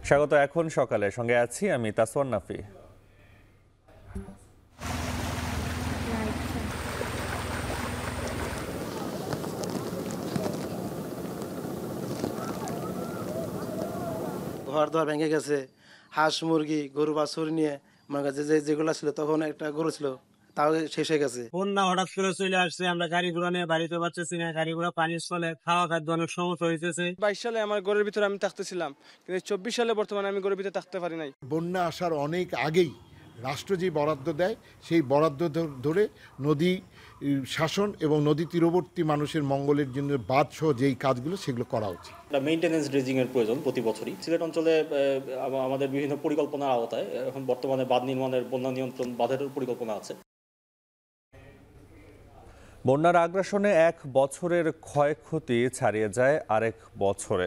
স্বাগত এখন সকালে, সঙ্গে আছি আমি তাসওয়ান নাফি। ঘর দর ভেঙে গেছে, হাঁস মুরগি গরু বাছুর নিয়ে আমার কাছে যেগুলো ছিল, তখন একটা গরু ছিল, তাও শেষ হয়ে গেছে। বন্যা হঠাৎ করে চলে আসছে, আমরা গাড়ি ঘোড়া নিয়ে বাড়িতে পারতেছি না, গাড়ি ঘোড়া পানির ফলে খাওয়া খাদ্য অনেক সমস্যা হয়েছে। 22 সালে আমার ঘরের ভিতরে আমি থাকতেছিলাম, কিন্তু 24 সালে বর্তমানে আমি ঘরের ভিতরে থাকতে পারি নাই। বন্যা আসার অনেক আগেই রাষ্ট্র যে বরাদ্দ দেয় সেই বরাদ্দ ধরে নদী শাসন এবং নদী তীরবর্তী মানুষের মঙ্গলের জন্য বাঁধ সহ যেই কাজগুলো সেগুলো করা উচিত। মেইনটেনেন্স ড্রেজিং এর প্রয়োজন প্রতি বছরই। সিলেট অঞ্চলে আমাদের বিভিন্ন পরিকল্পনার আওতায় এখন বর্তমানে বাঁধ নির্মাণের, বন্যা নিয়ন্ত্রণ বাঁধের পরিকল্পনা আছে। বন্যার আগ্রাসনে এক বছরের ক্ষয়ক্ষতি ছাড়িয়ে যায় আরেক বছরে।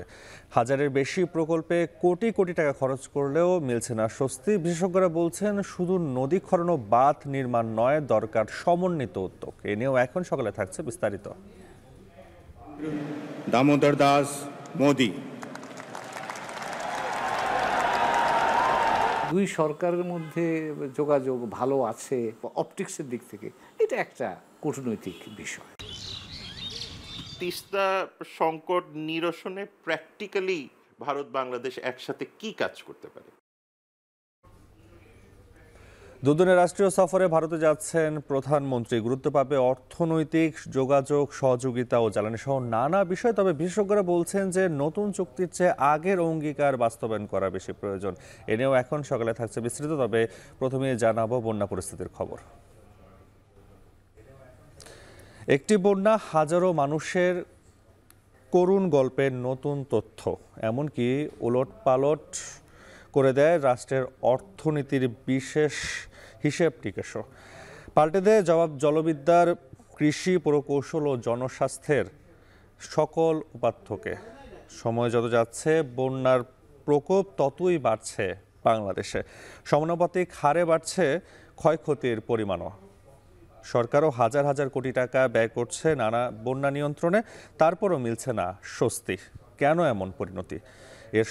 হাজারের বেশি প্রকল্পে কোটি কোটি টাকা খরচ করলেও মিলছে না স্বস্তি। বিশেষজ্ঞরা বলছেন শুধু নদী খনন ও বাঁধ নির্মাণ নয়, দরকার সমন্বিত উদ্যোগ। এ নিয়েও এখন সকালে থাকছে বিস্তারিত। দামোদর দাস মোদি। দুই সরকারের মধ্যে যোগাযোগ ভালো আছে অপটিক্সের দিক থেকে, এটা একটা কূটনৈতিক বিষয়। তিস্তা সংকট নিরসনে প্র্যাকটিক্যালি ভারত বাংলাদেশ একসাথে কি কাজ করতে পারে? দুদিনের রাষ্ট্রীয় সফরে ভারতে যাচ্ছেন প্রধানমন্ত্রী। গুরুত্ব পাবে অর্থনৈতিক, যোগাযোগ, সহযোগিতা ও জ্বালানি সহ নানা বিষয়। তবে বিশেষজ্ঞরা বলছেন যে নতুন চুক্তির চেয়ে আগের অঙ্গীকার বাস্তবায়ন করা বেশি প্রয়োজন। এ নিয়েও এখন সকালে থাকছে বিস্তৃত। তবে প্রথমে জানাবো বন্যা পরিস্থিতির খবর। একটি বন্যা হাজারো মানুষের করুণ গল্পের নতুন তথ্য, এমনকি ওলটপালট করে দেয় রাষ্ট্রের অর্থনীতির বিশেষ হিসেব টিকেশও। পাল্টে দেয় জবাব জলবিদ্যার, কৃষি, প্রকৌশল ও জনস্বাস্থ্যের সকল উপাত্তকে। সময় যত যাচ্ছে বন্যার প্রকোপ ততই বাড়ছে বাংলাদেশে। সমানুপাতিক হারে বাড়ছে ক্ষয়ক্ষতির পরিমাণও। সরকারও হাজার হাজার কোটি টাকা ব্যয় করছে নানা বন্যা নিয়ন্ত্রণে, তারপরও মিলছে না স্বস্তি। কেন এমন পরিণতি? এর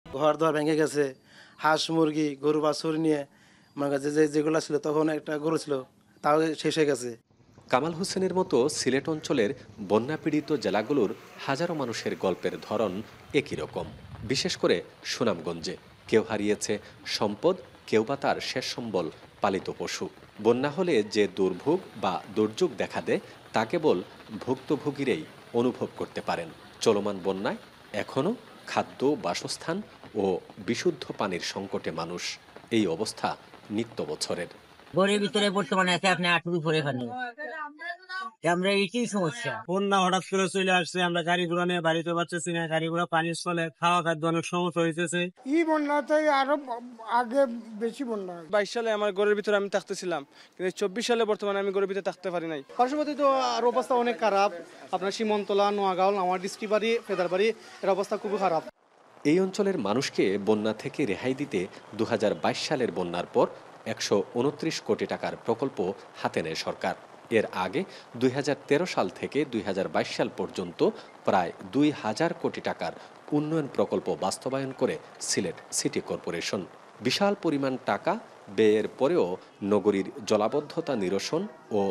ঘর দর ভেঙে গেছে, হাঁস মুরগি গরু বাছুর নিয়ে আমার কাছে যেগুলো ছিল, তখন একটা গরু ছিল, তাও শেষ হয়ে গেছে। কামাল হোসেনের মতো সিলেট অঞ্চলের বন্যাপীড়িত জেলাগুলোর হাজারো মানুষের গল্পের ধরন একই রকম। বিশেষ করে সুনামগঞ্জে কেউ হারিয়েছে সম্পদ, কেউ বা তার শেষ সম্বল পালিত পশু। বন্যা হলে যে দুর্ভোগ বা দুর্যোগ দেখা দেয় তা কেবল ভুক্তভোগীরাই অনুভব করতে পারেন। চলমান বন্যায় এখনও খাদ্য, বাসস্থান ও বিশুদ্ধ পানির সংকটে মানুষ। এই অবস্থা নিত্য বছরের। ঘরের ভিতরে বর্তমানে আছে আপনি 8 ফুট উপরে পানি, আমরা এইটাই সমস্যা। বন্যা হঠাৎ করে চলে আসছে, আমরা গাড়ি ঘোড়া নিয়ে বাড়িতে পারতেছি না, গাড়ি ঘোড়া পানির ফলে খাওয়া খাদ্য অনেক সমস্যা হয়েছে। এই বন্যাতে আরো আগে বেশি বন্যা। 22 সালে আমার ঘরের ভিতরে আমি থাকতেছিলাম, কিন্তু 24 সালে বর্তমানে আমি ঘরের ভিতরে থাকতে পারি নাই। পার্শ্ববর্তী তো আর অবস্থা অনেক খারাপ। আপনার সীমন্তলা, নোয়াগাঁও, আমার ডিস্ট্রিক্টবাড়ি, ফেদারবাড়ি, এর অবস্থা খুবই খারাপ। এই অঞ্চলের মানুষকে বন্যা থেকে রেহাই দিতে 2022 সালের বন্যার পর 129 কোটি টাকার প্রকল্প হাতে নেয় সরকার। এর আগে 2013 সাল থেকে 2022 সাল পর্যন্ত প্রায় 2000 কোটি টাকার উন্নয়ন প্রকল্প বাস্তবায়ন করে সিলেট সিটি কর্পোরেশন। বিশাল পরিমাণ টাকা ব্যয়ের পরেও নগরীর জলাবদ্ধতা নিরসন ও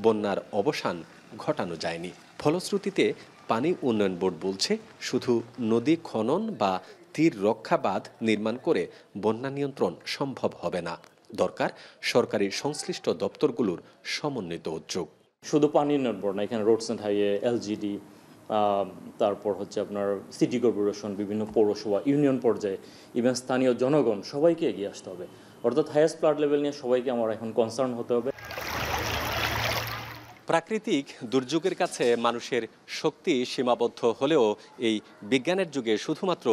বন্যার অবসান ঘটানো যায়নি। ফলশ্রুতিতে পানি উন্নয়ন বোর্ড বলছে, শুধু নদী খনন বা তীর রক্ষা বাঁধ নির্মাণ করে বন্যা নিয়ন্ত্রণ সম্ভব হবে না। দরকার সরকারি সংশ্লিষ্ট দপ্তরগুলোর সমন্বিত উদ্যোগ। শুধু পানি উন্নয়ন বোর্ড না, এখানে রোডস অ্যান্ড হাইওয়ে, এলজিডি, তারপর হচ্ছে আপনার সিটি কর্পোরেশন, বিভিন্ন পৌরসভা, ইউনিয়ন পর্যায়ে, ইভেন স্থানীয় জনগণ সবাইকে এগিয়ে আসতে হবে। অর্থাৎ হাইয়েস্ট প্লাট লেভেল নিয়ে সবাইকে আমার এখন কনসার্ন হতে হবে। প্রাকৃতিক দুর্যোগের কাছে মানুষের শক্তি সীমাবদ্ধ হলেও এই বিজ্ঞানের যুগে শুধুমাত্র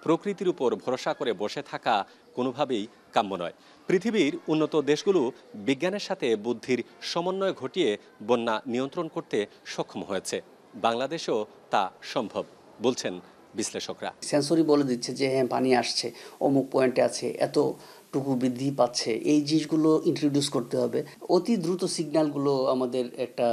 প্রকৃতির উপর ভরসা করে বসে থাকা কোনোভাবেই কাম্য নয়। পৃথিবীর উন্নত দেশগুলো বিজ্ঞানের সাথে বুদ্ধির সমন্বয় ঘটিয়ে বন্যা নিয়ন্ত্রণ করতে সক্ষম হয়েছে। বাংলাদেশেও তা সম্ভব বলছেন বিশ্লেষকরা। সেন্সরি বলে দিচ্ছে যে হ্যাঁ পানি আসছে, অমুক পয়েন্টে আছে, এতটুকু বৃদ্ধি পাচ্ছে, এই জিনিসগুলো ইন্ট্রোডিউস করতে হবে। অতি দ্রুত সিগন্যালগুলো আমাদের একটা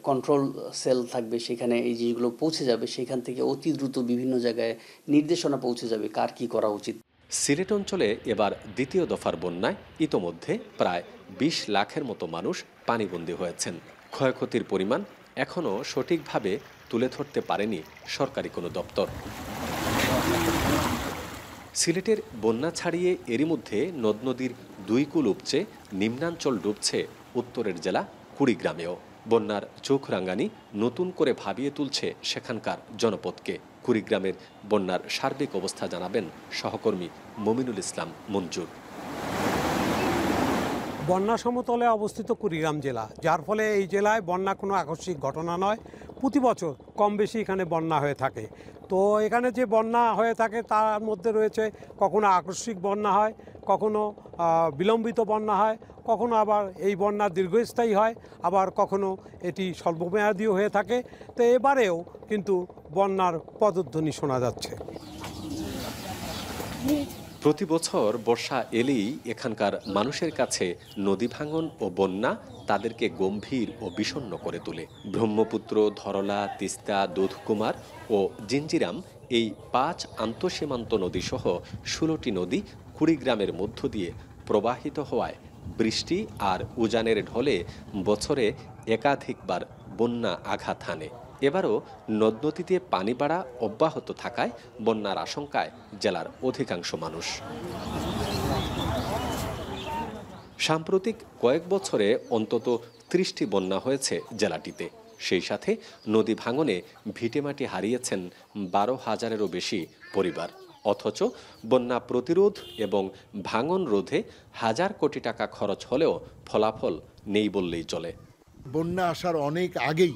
কন্ট্রোল সেল থাকবে, সেখানে এই জিনিসগুলো পৌঁছে যাবে, সেখান থেকে অতি দ্রুত বিভিন্ন জায়গায় নির্দেশনা পৌঁছে যাবে কার কি করা উচিত। সিলেট অঞ্চলে এবার দ্বিতীয় দফার বন্যায় ইতোমধ্যে প্রায় 20 লাখের মতো মানুষ পানিবন্দী হয়েছেন। ক্ষয়ক্ষতির পরিমাণ এখনও সঠিকভাবে তুলে ধরতে পারেনি সরকারি কোনো দপ্তর। সিলেটের বন্যা ছাড়িয়ে এরই মধ্যে নদ নদীর 2 কূল উপচে নিম্নাঞ্চল ডুবছে উত্তরের জেলা কুড়িগ্রামেও। বন্যার চোখ রাঙানি নতুন করে ভাবিয়ে তুলছে সেখানকার জনপদকে। কুড়িগ্রামের বন্যার সার্বিক অবস্থা জানাবেন সহকর্মী মমিনুল ইসলাম মঞ্জুর। বন্যা সমতলে অবস্থিত কুড়িগ্রাম জেলা, যার ফলে এই জেলায় বন্যা কোনো আকস্মিক ঘটনা নয়। প্রতি বছর কম বেশি এখানে বন্যা হয়ে থাকে। তো এখানে যে বন্যা হয়ে থাকে তার মধ্যে রয়েছে কখনো আকস্মিক বন্যা হয়, কখনো বিলম্বিত বন্যা হয়, কখনো আবার এই বন্যা দীর্ঘস্থায়ী হয়, আবার কখনো এটি স্বল্পমেয়াদীও হয়ে থাকে। তো এবারেও কিন্তু বন্যার পদধ্বনি শোনা যাচ্ছে। প্রতি বছর বর্ষা এলেই এখানকার মানুষের কাছে নদী ভাঙন ও বন্যা তাদেরকে গম্ভীর ও বিষণ্ণ করে তোলে। ব্রহ্মপুত্র, ধরলা, তিস্তা, দুধকুমার ও জিঞ্জিরাম এই 5 আন্তঃসীমান্ত নদীসহ 16টি নদী কুড়িগ্রামের মধ্য দিয়ে প্রবাহিত হওয়ায় বৃষ্টি আর উজানের ঢলে বছরে একাধিকবার বন্যা আঘাত হানে। এবারও নদ নদীতে পানি বাড়া অব্যাহত থাকায় বন্যার আশঙ্কায় জেলার অধিকাংশ মানুষ। সাম্প্রতিক কয়েক বছরে অন্তত 30টি বন্যা হয়েছে জেলাটিতে। সেই সাথে নদী ভাঙনে ভিটেমাটি হারিয়েছেন 12,000-এরও বেশি পরিবার। অথচ বন্যা প্রতিরোধ এবং ভাঙন রোধে হাজার কোটি টাকা খরচ হলেও ফলাফল নেই বললেই চলে। বন্যা আসার অনেক আগেই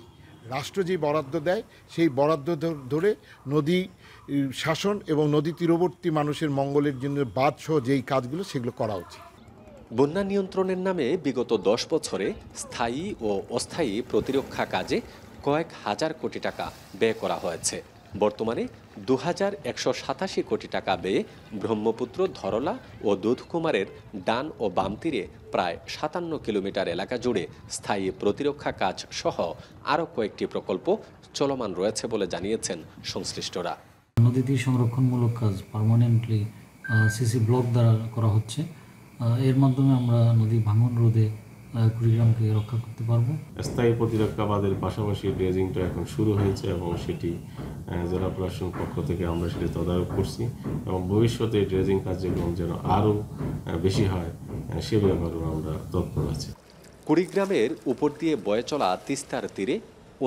রাষ্ট্র যে বরাদ্দ দেয় সেই বরাদ্দ ধরে নদী শাসন এবং নদী তীরবর্তী মানুষের মঙ্গলের জন্য বাঁধসহ যেই কাজগুলো সেগুলো করা উচিত। বন্যা নিয়ন্ত্রণের নামে বিগত 10 বছরে স্থায়ী ও অস্থায়ী প্রতিরক্ষা কাজে কয়েক হাজার কোটি টাকা ব্যয় করা হয়েছে। বর্তমানে 2187 কোটি টাকা ব্যয়ে ব্রহ্মপুত্র, ধরলা ও দুধকুমারের ডান ও বাম তীরে প্রায় 57 কিলোমিটার এলাকা জুড়ে স্থায়ী প্রতিরক্ষা কাজ সহ আরও কয়েকটি প্রকল্প চলমান রয়েছে বলে জানিয়েছেন সংশ্লিষ্টরা। নদী তীর সংরক্ষণমূলক কাজ পার্মানেন্টলি সিসি ব্লক দ্বারা করা হচ্ছে। এর মাধ্যমে আমরা নদী ভাঙন রোধে কুড়িগ্রামকে রক্ষা করতে পারবো। স্থায়ী প্রতিরক্ষা বাঁধের পাশাপাশি ড্রেজিংটা এখন শুরু হয়েছে এবং সেটি জেলা প্রশাসন পক্ষ থেকে আমরা সেটি তদারক করছি এবং ভবিষ্যতে ড্রেজিং কার্যক্রম যেন আরও বেশি হয় সে ব্যাপারেও আমরা তৎপর আছি। কুড়িগ্রামের উপর দিয়ে বয়ে চলা তিস্তার তীরে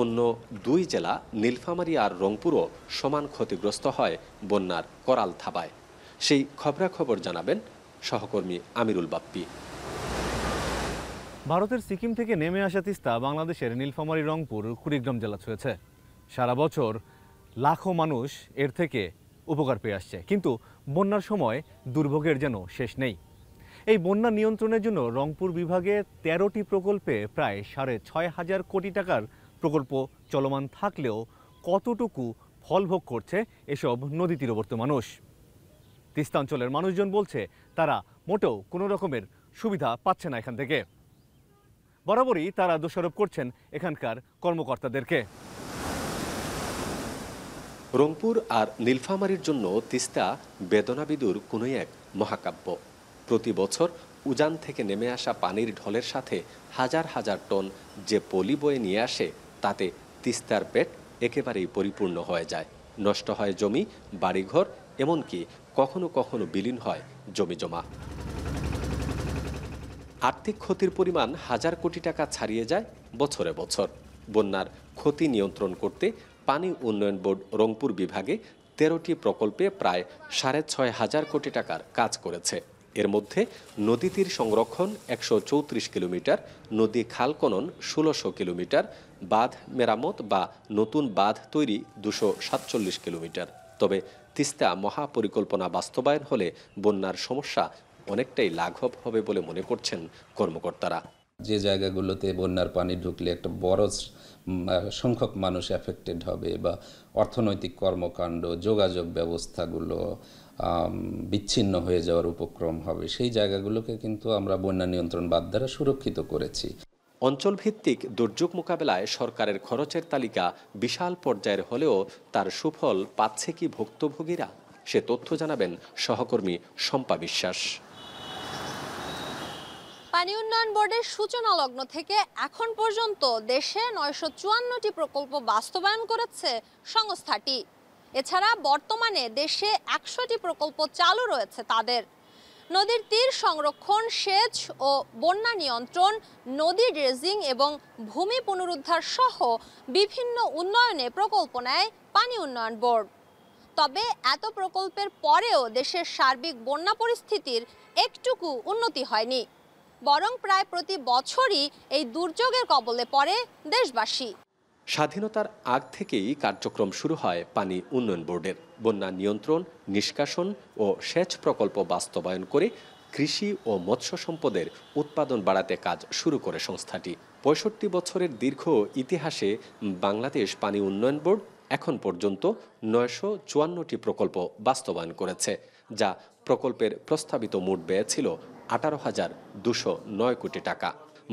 অন্য 2 জেলা নীলফামারী আর রংপুরও সমান ক্ষতিগ্রস্ত হয় বন্যার করাল থাবায়। সেই খবরাখবর জানাবেন সহকর্মী আমিরুল বাপ্পি। ভারতের সিকিম থেকে নেমে আসা তিস্তা বাংলাদেশের নীলফামারী, রংপুর, কুড়িগ্রাম জেলা ছুঁয়েছে। সারা বছর লাখো মানুষ এর থেকে উপকার পেয়ে আসছে, কিন্তু বন্যার সময় দুর্ভোগের যেন শেষ নেই। এই বন্যা নিয়ন্ত্রণের জন্য রংপুর বিভাগে 13টি প্রকল্পে প্রায় 6,500 কোটি টাকার প্রকল্প চলমান থাকলেও কতটুকু ফল ভোগ করছে এসব নদী তীরবর্তী মানুষ? তিস্তা অঞ্চলের মানুষজন বলছে তারা মোটেও কোনো রকমের সুবিধা পাচ্ছে না এখান থেকে। বরাবরই তারা দোষারোপ করছেন এখানকার কর্মকর্তাদেরকে। রংপুর আর নীলফামারীর জন্য তিস্তা বেদনাবিদুর কোনোই এক মহাকাব্য। প্রতি বছর উজান থেকে নেমে আসা পানির ঢলের সাথে হাজার হাজার টন যে পলি বয়ে নিয়ে আসে, তাতে তিস্তার পেট একেবারেই পরিপূর্ণ হয়ে যায়। নষ্ট হয় জমি, বাড়িঘর, এমনকি কখনো কখনো বিলীন হয় জমিজমা। আর্থিক ক্ষতির পরিমাণ হাজার কোটি টাকা ছাড়িয়ে যায় বছরে বছর। বন্যার ক্ষতি নিয়ন্ত্রণ করতে পানি উন্নয়ন বোর্ড রংপুর বিভাগে 13টি প্রকল্পে প্রায় 6.5 কোটি টাকার কাজ করেছে। এর মধ্যে নদী তীর সংরক্ষণ 134 কিলোমিটার, নদী খাল খনন 1600 কিলোমিটার, বাঁধ মেরামত বা নতুন বাঁধ তৈরি 247 কিলোমিটার। তবে তিস্তা মহাপরিকল্পনা বাস্তবায়ন হলে বন্যার সমস্যা অনেকটাই লাঘব হবে বলে মনে করছেন কর্মকর্তারা। যে জায়গাগুলোতে বন্যার পানি ঢুকলে একটা বড় সংখ্যক মানুষ এফেক্টেড হবে বা অর্থনৈতিক কর্মকাণ্ড, যোগাযোগ ব্যবস্থাগুলো বিচ্ছিন্ন হয়ে যাওয়ার উপক্রম হবে, সেই জায়গাগুলোকে কিন্তু আমরা বন্যা নিয়ন্ত্রণ বাঁধ দ্বারা সুরক্ষিত করেছি। অঞ্চলভিত্তিক দুর্যোগ মোকাবেলায় সরকারের খরচের তালিকা বিশাল পর্যায়ের হলেও তার সুফল পাচ্ছে কি ভুক্তভোগীরা? সে তথ্য জানাবেন সহকর্মী শম্পা বিশ্বাস। পানি উন্নয়ন বোর্ডের সূচনা লগ্ন থেকে এখন পর্যন্ত দেশে 954টি প্রকল্প বাস্তবায়ন করেছে সংস্থাটি। এছাড়া বর্তমানে দেশে 100টি প্রকল্প চালু রয়েছে তাদের। নদীর তীর সংরক্ষণ, সেচ ও বন্যা নিয়ন্ত্রণ, নদী ড্রেজিং এবং ভূমি পুনরুদ্ধার সহ বিভিন্ন উন্নয়নে প্রকল্প নেয় পানি উন্নয়ন বোর্ড। তবে এত প্রকল্পের পরেও দেশের সার্বিক বন্যা পরিস্থিতির একটুকু উন্নতি হয়নি, বরং প্রায় প্রতি বছরই এই দুর্যোগের কবলে পড়ে দেশবাসী। স্বাধীনতার আগ থেকেই কার্যক্রম শুরু হয় পানি উন্নয়ন বোর্ডের। বন্যা নিয়ন্ত্রণ, নিষ্কাশন ও সেচ প্রকল্প বাস্তবায়ন করে কৃষি ও মৎস্য সম্পদের উৎপাদন বাড়াতে কাজ শুরু করে সংস্থাটি। 65 বছরের দীর্ঘ ইতিহাসে বাংলাদেশ পানি উন্নয়ন বোর্ড এখন পর্যন্ত 954টি প্রকল্প বাস্তবায়ন করেছে, যা প্রকল্পের প্রস্তাবিত মোট ব্যয় ছিল 18,209 কোটি টাকা।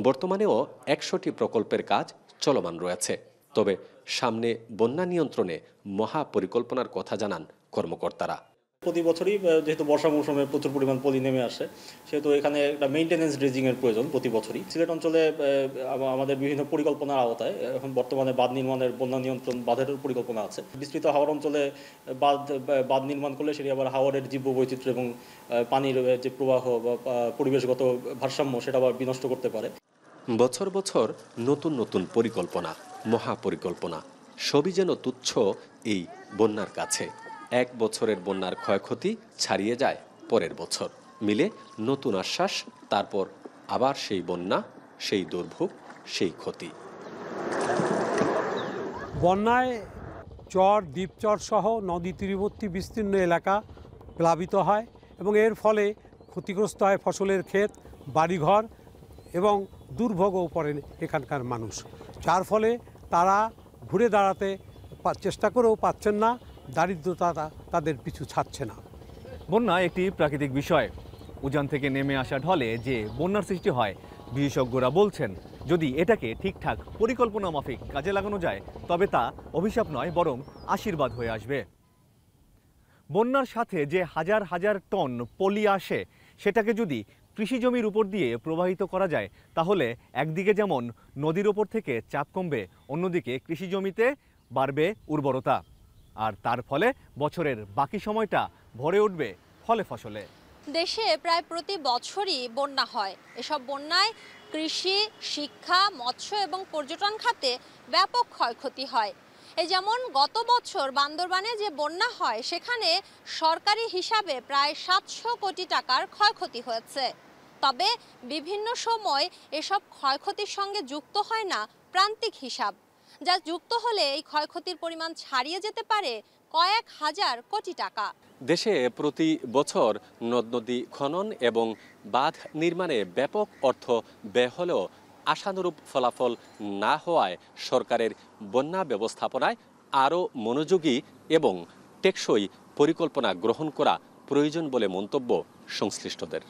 বর্তমানেও 100টি প্রকল্পের কাজ চলমান রয়েছে। তবে সামনে বন্যা নিয়ন্ত্রণে মহাপরিকল্পনার কথা জানান কর্মকর্তারা। প্রতি বছরই যেহেতু বর্ষা মৌসুমে প্রচুর পরিমাণ পলি নেমে আসে, সেহেতু এখানে একটা মেইনটেনেন্স ড্রেজিংয়ের প্রয়োজন প্রতি বছরই। সিলেট অঞ্চলে আমাদের বিভিন্ন পরিকল্পনার আওতায় এখন বর্তমানে বাঁধ নির্মাণের, বন্যা নিয়ন্ত্রণ বাঁধের পরিকল্পনা আছে। বিস্তৃত হাওর অঞ্চলে বাঁধ নির্মাণ করলে সেটি আবার হাওরের জীববৈচিত্র্য এবং পানির যে প্রবাহ বা পরিবেশগত ভারসাম্য সেটা আবার বিনষ্ট করতে পারে। বছর বছর নতুন নতুন পরিকল্পনা, মহাপরিকল্পনা, সবই যেন তুচ্ছ এই বন্যার কাছে। এক বছরের বন্যার ক্ষয়ক্ষতি ছাড়িয়ে যায় পরের বছর, মিলে নতুন আশ্বাস, তারপর আবার সেই বন্যা, সেই দুর্ভোগ, সেই ক্ষতি। বন্যায় চর, দ্বীপচর সহ নদী তীরবর্তী বিস্তীর্ণ এলাকা প্লাবিত হয় এবং এর ফলে ক্ষতিগ্রস্ত হয় ফসলের ক্ষেত, বাড়িঘর এবং দুর্ভোগও পড়েন এখানকার মানুষ, যার ফলে তারা ঘুরে দাঁড়াতে চেষ্টা করেও পাচ্ছেন না। দারিদ্রতা তাদের পিছু ছাড়ছে না। বন্যা একটি প্রাকৃতিক বিষয়। উজান থেকে নেমে আসা ঢলে যে বন্যার সৃষ্টি হয়, বিশেষজ্ঞরা বলছেন যদি এটাকে ঠিকঠাক পরিকল্পনা মাফিক কাজে লাগানো যায় তবে তা অভিশাপ নয়, বরং আশীর্বাদ হয়ে আসবে। বন্যার সাথে যে হাজার হাজার টন পলি আসে, সেটাকে যদি কৃষি জমির উপর দিয়ে প্রবাহিত করা যায়, তাহলে একদিকে যেমন নদীর ওপর থেকে চাপ কমবে, অন্যদিকে কৃষি জমিতে বাড়বে উর্বরতা, আর তার ফলে বছরের বাকি সময়টা ভরে উঠবে ফলে ফসলে। দেশে প্রায় প্রতি বছরই বন্যা হয়। এসব বন্যায় কৃষি, শিক্ষা, মৎস্য এবং পর্যটন খাতে ব্যাপক ক্ষয়ক্ষতি হয়। এই যেমন গত বছর বান্দরবানে যে বন্যা হয়, সেখানে সরকারি হিসাবে প্রায় 700 কোটি টাকার ক্ষয়ক্ষতি হয়েছে। তবে বিভিন্ন সময় এসব ক্ষয়ক্ষতির সঙ্গে যুক্ত হয় না প্রান্তিক হিসাব, যা যুক্ত হলে এই ক্ষয়ক্ষতির পরিমাণ ছাড়িয়ে যেতে পারে কয়েক হাজার কোটি টাকা। দেশে প্রতি বছর নদ নদী খনন এবং বাঁধ নির্মাণে ব্যাপক অর্থ ব্যয় হলেও আশানুরূপ ফলাফল না হওয়ায় সরকারের বন্যা ব্যবস্থাপনায় আরও মনোযোগী এবং টেকসই পরিকল্পনা গ্রহণ করা প্রয়োজন বলে মন্তব্য সংশ্লিষ্টদের।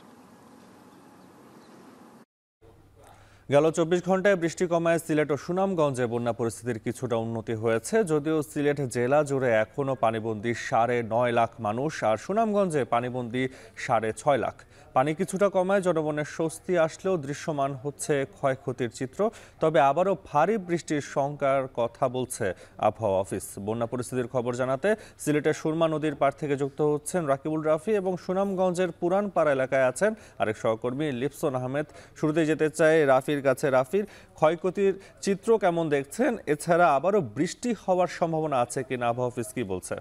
গেল 24 ঘন্টায় বৃষ্টি কমায় সিলেট ও সুনামগঞ্জে বন্যা পরিস্থিতির কিছুটা উন্নতি হয়েছে, যদিও সিলেট জেলা জুড়ে এখনও পানিবন্দী 9.5 লাখ মানুষ আর সুনামগঞ্জে পানিবন্দী 6.5 লাখ। পানি কিছুটা কমায় জনমনের স্বস্তি আসলেও দৃশ্যমান হচ্ছে ক্ষয়ক্ষতির চিত্র। তবে আবারও ভারী বৃষ্টির শঙ্কার কথা বলছে আবহাওয়া অফিস। বন্যা পরিস্থিতির খবর জানাতে সিলেটের সুরমা নদীর পাড় থেকে যুক্ত হচ্ছেন রাকিবুল রাফি এবং সুনামগঞ্জের পুরানপাড়া এলাকায় আছেন আরেক সহকর্মী লিপসন আহমেদ। শুরুতেই যেতে চাই রাফির কাছে। রাফির, ক্ষয়ক্ষতির চিত্র কেমন দেখছেন? এছাড়া আবারও বৃষ্টি হওয়ার সম্ভাবনা আছে কিনা আবহাওয়া অফিস কি বলছে?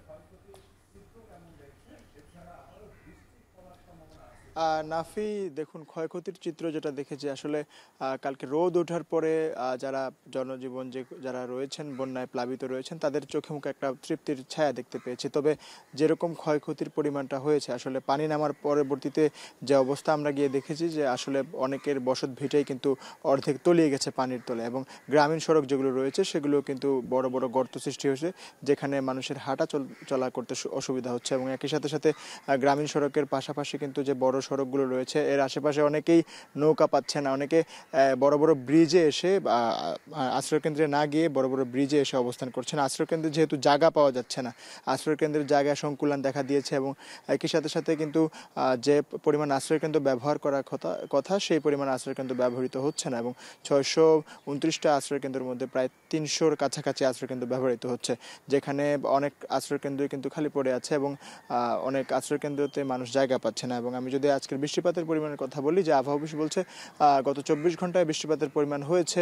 নাফি, দেখুন ক্ষয়ক্ষতির চিত্র যেটা দেখেছি আসলে কালকে রোদ ওঠার পরে যারা জনজীবন যারা রয়েছেন বন্যায় প্লাবিত রয়েছেন তাদের চোখে মুখে একটা তৃপ্তির ছায়া দেখতে পেয়েছি। তবে যেরকম ক্ষয়ক্ষতির পরিমাণটা হয়েছে আসলে পানি নামার পরবর্তীতে যে অবস্থা আমরা গিয়ে দেখেছি যে আসলে অনেকের বসত ভিটেই কিন্তু অর্ধেক তলিয়ে গেছে পানির তলে, এবং গ্রামীণ সড়ক যেগুলো রয়েছে সেগুলো কিন্তু বড় বড় গর্ত সৃষ্টি হয়েছে যেখানে মানুষের হাঁটা চলা করতে অসুবিধা হচ্ছে। এবং একই সাথে সাথে গ্রামীণ সড়কের পাশাপাশি কিন্তু যে বড় সড়কগুলো রয়েছে এর আশেপাশে অনেকেই নৌকা পাচ্ছে না, অনেকে বড় বড় ব্রিজে এসে আশ্রয়কেন্দ্রে না গিয়ে বড় বড় ব্রিজে এসে অবস্থান করছেন। আশ্রয়কেন্দ্রে যেহেতু জায়গা পাওয়া যাচ্ছে না, আশ্রয়কেন্দ্রের জায়গায় সংকুলান দেখা দিয়েছে এবং একই সাথে সাথে কিন্তু যে পরিমাণ আশ্রয়কেন্দ্র ব্যবহার করার কথা সেই পরিমাণ আশ্রয়কেন্দ্র ব্যবহৃত হচ্ছে না, এবং 629টা আশ্রয়কেন্দ্রের মধ্যে প্রায় 300-র কাছাকাছি আশ্রয়কেন্দ্র ব্যবহৃত হচ্ছে, যেখানে অনেক আশ্রয়কেন্দ্রই কিন্তু খালি পড়ে আছে এবং অনেক আশ্রয়কেন্দ্রতে মানুষ জায়গা পাচ্ছে না। এবং আমি যদি আজকের বৃষ্টিপাতের পরিমাণের কথা বলি, যে আবহাওয়া অফিস বলছে গত 24 ঘন্টায় বৃষ্টিপাতের পরিমাণ হয়েছে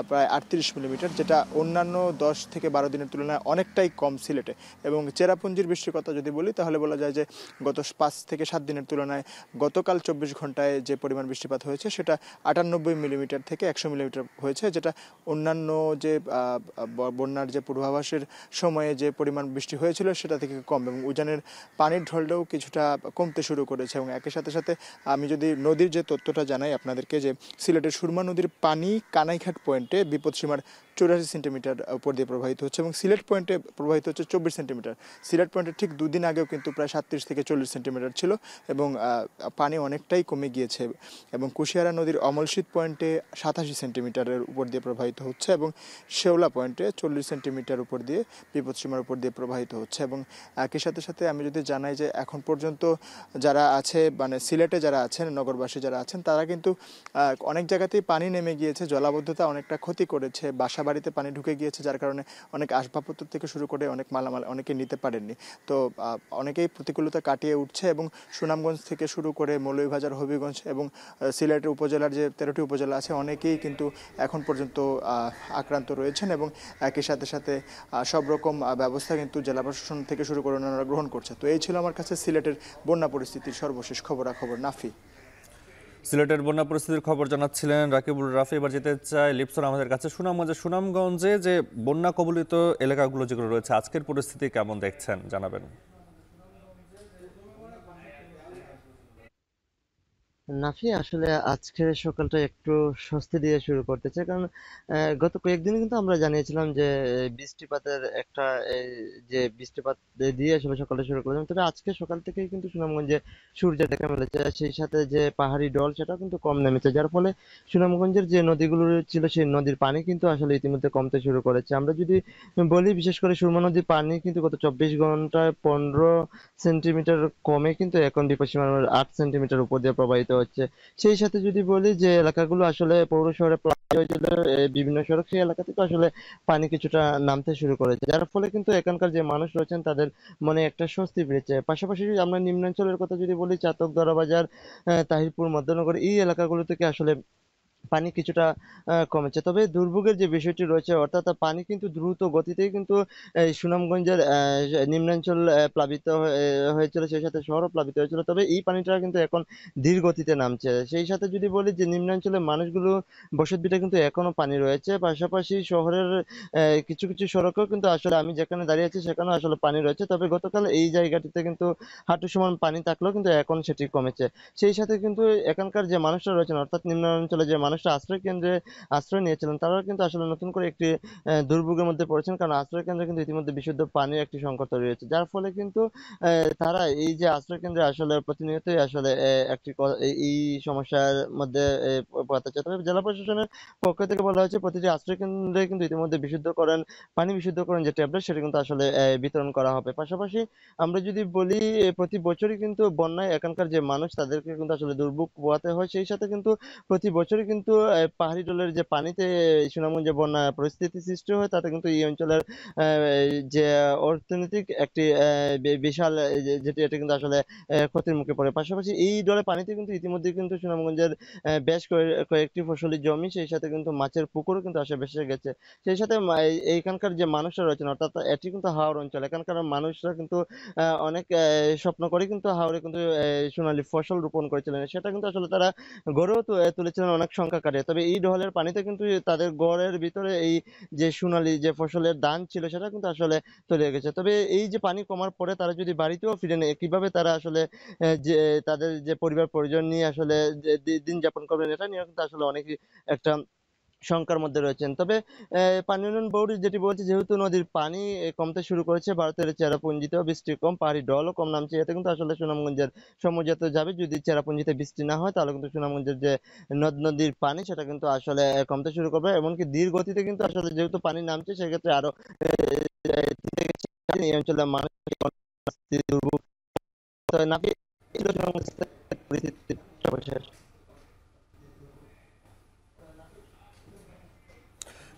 প্রায় 38 মিলিমিটার, যেটা অন্যান্য 10 থেকে 12 দিনের তুলনায় অনেকটাই কম সিলেটে। এবং চেরাপুঞ্জির বৃষ্টির কথা যদি বলি তাহলে বলা যায় যে গত 5 থেকে 7 দিনের তুলনায় গতকাল 24 ঘন্টায় যে পরিমাণ বৃষ্টিপাত হয়েছে সেটা 98 মিলিমিটার থেকে 100 মিলিমিটার হয়েছে, যেটা অন্যান্য যে বন্যার যে পূর্বাভাসের সময়ে যে পরিমাণ বৃষ্টি হয়েছিল সেটা থেকে কম। এবং উজানের পানির ঢলটাও কিছুটা কমতে শুরু করেছে। এবং একই সাথে সাথে আমি যদি নদীর যে তথ্যটা জানাই আপনাদেরকে, যে সিলেটের সুরমা নদীর পানি কানাইঘাট পয়েন্টে বিপদসীমার 84 সেন্টিমিটার উপর দিয়ে প্রবাহিত হচ্ছে এবং সিলেট পয়েন্টে প্রবাহিত হচ্ছে 24 সেন্টিমিটার। সিলেট পয়েন্টে ঠিক 2 দিন আগেও কিন্তু প্রায় 37 থেকে 40 সেন্টিমিটার ছিল এবং পানি অনেকটাই কমে গিয়েছে। এবং কুশিয়ারা নদীর অমলশীত পয়েন্টে 87 সেন্টিমিটারের উপর দিয়ে প্রবাহিত হচ্ছে এবং শেওলা পয়েন্টে 40 সেন্টিমিটার উপর দিয়ে বিপদসীমার উপর দিয়ে প্রবাহিত হচ্ছে। এবং একই সাথে সাথে আমি যদি জানাই যে এখন পর্যন্ত যারা আছে মানে সিলেটে যারা আছেন, নগরবাসী যারা আছেন, তারা কিন্তু অনেক জায়গাতেই পানি নেমে গিয়েছে, জলাবদ্ধতা অনেকটা ক্ষতি করেছে, বাসা বাড়িতে পানি ঢুকে গিয়েছে, যার কারণে অনেক আসবাবপত্র থেকে শুরু করে অনেক মালামাল অনেকে নিতে পারেননি। তো অনেকেই প্রতিকূলতা কাটিয়ে উঠছে এবং সুনামগঞ্জ থেকে শুরু করে মৌলভীবাজার, হবিগঞ্জ এবং সিলেটের উপজেলার যে 13টি উপজেলা আছে অনেকেই কিন্তু এখন পর্যন্ত আক্রান্ত রয়েছেন এবং একই সাথে সাথে সব রকম ব্যবস্থা কিন্তু জেলা প্রশাসন থেকে শুরু করে ওনারা গ্রহণ করছে। তো এই ছিল আমার কাছে সিলেটের বন্যা পরিস্থিতির সর্বশেষ খবরাখবর। নাফি, সিলেটের বন্যা পরিস্থিতির খবর জানাচ্ছিলেন রাকিবুল রাফি। এবার যেতে চাই লিপসন আমাদের কাছে। সুনামগঞ্জে যে বন্যা কবলিত এলাকাগুলো যেগুলো রয়েছে আজকের পরিস্থিতি কেমন দেখছেন জানাবেন। নাফি, আসলে আজকের সকালটা একটু স্বস্তি দিয়ে শুরু করতে চাই, কারণ গত কয়েকদিন কিন্তু আমরা জানিয়েছিলাম যে বৃষ্টিপাতের একটা যে বৃষ্টিপাত দিয়ে আসলে সকালে শুরু করেছিলাম, তবে আজকে সকাল থেকেই কিন্তু সুনামগঞ্জে সূর্য দেখা মিলেছে, সেই সাথে যে পাহাড়ি ঢল সেটাও কিন্তু কম নেমেছে, যার ফলে সুনামগঞ্জের যে নদীগুলো ছিল সেই নদীর পানি কিন্তু আসলে ইতিমধ্যে কমতে শুরু করেছে। আমরা যদি বলি, বিশেষ করে সুরমা নদীর পানি কিন্তু গত 24 ঘন্টায় 15 সেন্টিমিটার কমে কিন্তু এখন বিপদসীমার 8 সেন্টিমিটার উপর দিয়ে প্রবাহিত হচ্ছে। সেই সাথে যদি বলি যে এলাকাগুলো আসলে পৌর শহরে প্লাবিত হয়েছিল বিভিন্ন সড়ক, সেই এলাকা থেকে আসলে পানি কিছুটা নামতে শুরু করেছে, যার ফলে কিন্তু এখানকার যে মানুষ রয়েছেন তাদের মনে একটা স্বস্তি ফিরেছে। পাশাপাশি আমরা নিম্নাঞ্চলের কথা যদি বলি, চাতক, দরাবাজার, তাহিরপুর, মধ্যনগর এই এলাকাগুলো থেকে আসলে পানি কিছুটা কমেছে। তবে দুর্ভোগের যে বিষয়টি রয়েছে, অর্থাৎ পানি কিন্তু দ্রুত গতিতেই কিন্তু এই সুনামগঞ্জের নিম্নাঞ্চল প্লাবিত হয়েছিল, সেই সাথে শহরও প্লাবিত হয়েছিল, তবে এই পানিটা কিন্তু এখন ধীর গতিতে নামছে। সেই সাথে যদি বলি যে নিম্নাঞ্চলের মানুষগুলো বসতভিটা কিন্তু এখনো পানি রয়েছে, পাশাপাশি শহরের কিছু কিছু সড়কেও কিন্তু আসলে আমি যেখানে দাঁড়িয়ে আছি সেখানেও আসলে পানি রয়েছে, তবে গতকাল এই জায়গাটিতে কিন্তু হাঁটু সমান পানি থাকলেও কিন্তু এখন সেটি কমেছে। সেই সাথে কিন্তু এখানকার যে মানুষরা রয়েছেন, অর্থাৎ নিম্নাঞ্চলে যে মানুষ মানুষরা আশ্রয় কেন্দ্রে আশ্রয় নিয়েছিলেন তারাও কিন্তু আসলে নতুন করে একটি দুর্ভোগের মধ্যে পড়েছেন, কারণ আশ্রয় কেন্দ্রে কিন্তু ইতিমধ্যে বিশুদ্ধ পানির একটি সংকট তৈরি হয়েছে, যার ফলে কিন্তু তারা এই যে আশ্রয় কেন্দ্রে আসলে প্রতিনিয়তই আসলে এই সমস্যার মধ্যে পড়তে চায়। তবে জেলা প্রশাসনের পক্ষ থেকে বলা হয়েছে প্রতিটি আশ্রয় কেন্দ্রে কিন্তু ইতিমধ্যে পানি বিশুদ্ধকরণ যে ট্যাবলেট সেটা কিন্তু আসলে বিতরণ করা হবে। পাশাপাশি আমরা যদি বলি প্রতি বছরই কিন্তু বন্যায় এখানকার যে মানুষ তাদেরকে কিন্তু আসলে দুর্ভোগ পোহাতে হয়, সেই সাথে কিন্তু প্রতি বছরই কিন্তু পাহাড়ি ঢলের যে পানিতে সুনামগঞ্জে বন্যা পরিস্থিতি সৃষ্টি হয়, তাতে কিন্তু এই অঞ্চলের যে অর্থনৈতিক একটি বিশাল যেটি এটা কিন্তু আসলে ক্ষতির মুখে পড়ে। পাশাপাশি এই ঢলের পানিতে কিন্তু ইতিমধ্যে কিন্তু সুনামগঞ্জের বেশ কয়েকটি ফসলি জমি, সেই সাথে কিন্তু মাছের পুকুরও কিন্তু আসে ভেসে গেছে। সেই সাথে এইখানকার যে মানুষরা রয়েছেন, অর্থাৎ এটি কিন্তু হাওড় অঞ্চল, এখানকার মানুষরা কিন্তু অনেক স্বপ্ন করে কিন্তু হাওড়ে কিন্তু সোনালী ফসল রোপণ করেছিলেন, সেটা কিন্তু আসলে তারা গড়েও তুলেছিলেন অনেক সংখ্যা কাটে। তবে এই ঢলের পানিতে কিন্তু তাদের গড়ের ভিতরে এই যে সোনালী যে ফসলের ধান ছিল সেটা কিন্তু আসলে তলিয়ে গেছে। তবে এই যে পানি কমার পরে তারা যদি বাড়িতেও ফিরে নেয়, কিভাবে তারা আসলে যে তাদের যে পরিবার পরিজন নিয়ে আসলে দিন যাপন করবেন, এটা নিয়ে কিন্তু আসলে অনেকই একটা শঙ্কার মধ্যে রয়েছেন। তবে পানি উন্নয়ন বোর্ড যেটি বলছে, যেহেতু নদীর পানি কমতে শুরু করেছে, ভারতের চেরাপুঞ্জিতেও বৃষ্টি কম, পাহাড়ি ঢলও কম নামছে, এতে কিন্তু আসলে সুনামগঞ্জের সমুদ্র যাবে। যদি চেরাপুঞ্জিতে বৃষ্টি না হয় তাহলে কিন্তু সুনামগঞ্জের যে নদীর পানি সেটা কিন্তু আসলে কমতে শুরু করবে। এমনকি ধীর গতিতে কিন্তু আসলে যেহেতু পানি নামছে, সেক্ষেত্রে আরো এই অঞ্চলের মানুষ দুর্ভোগ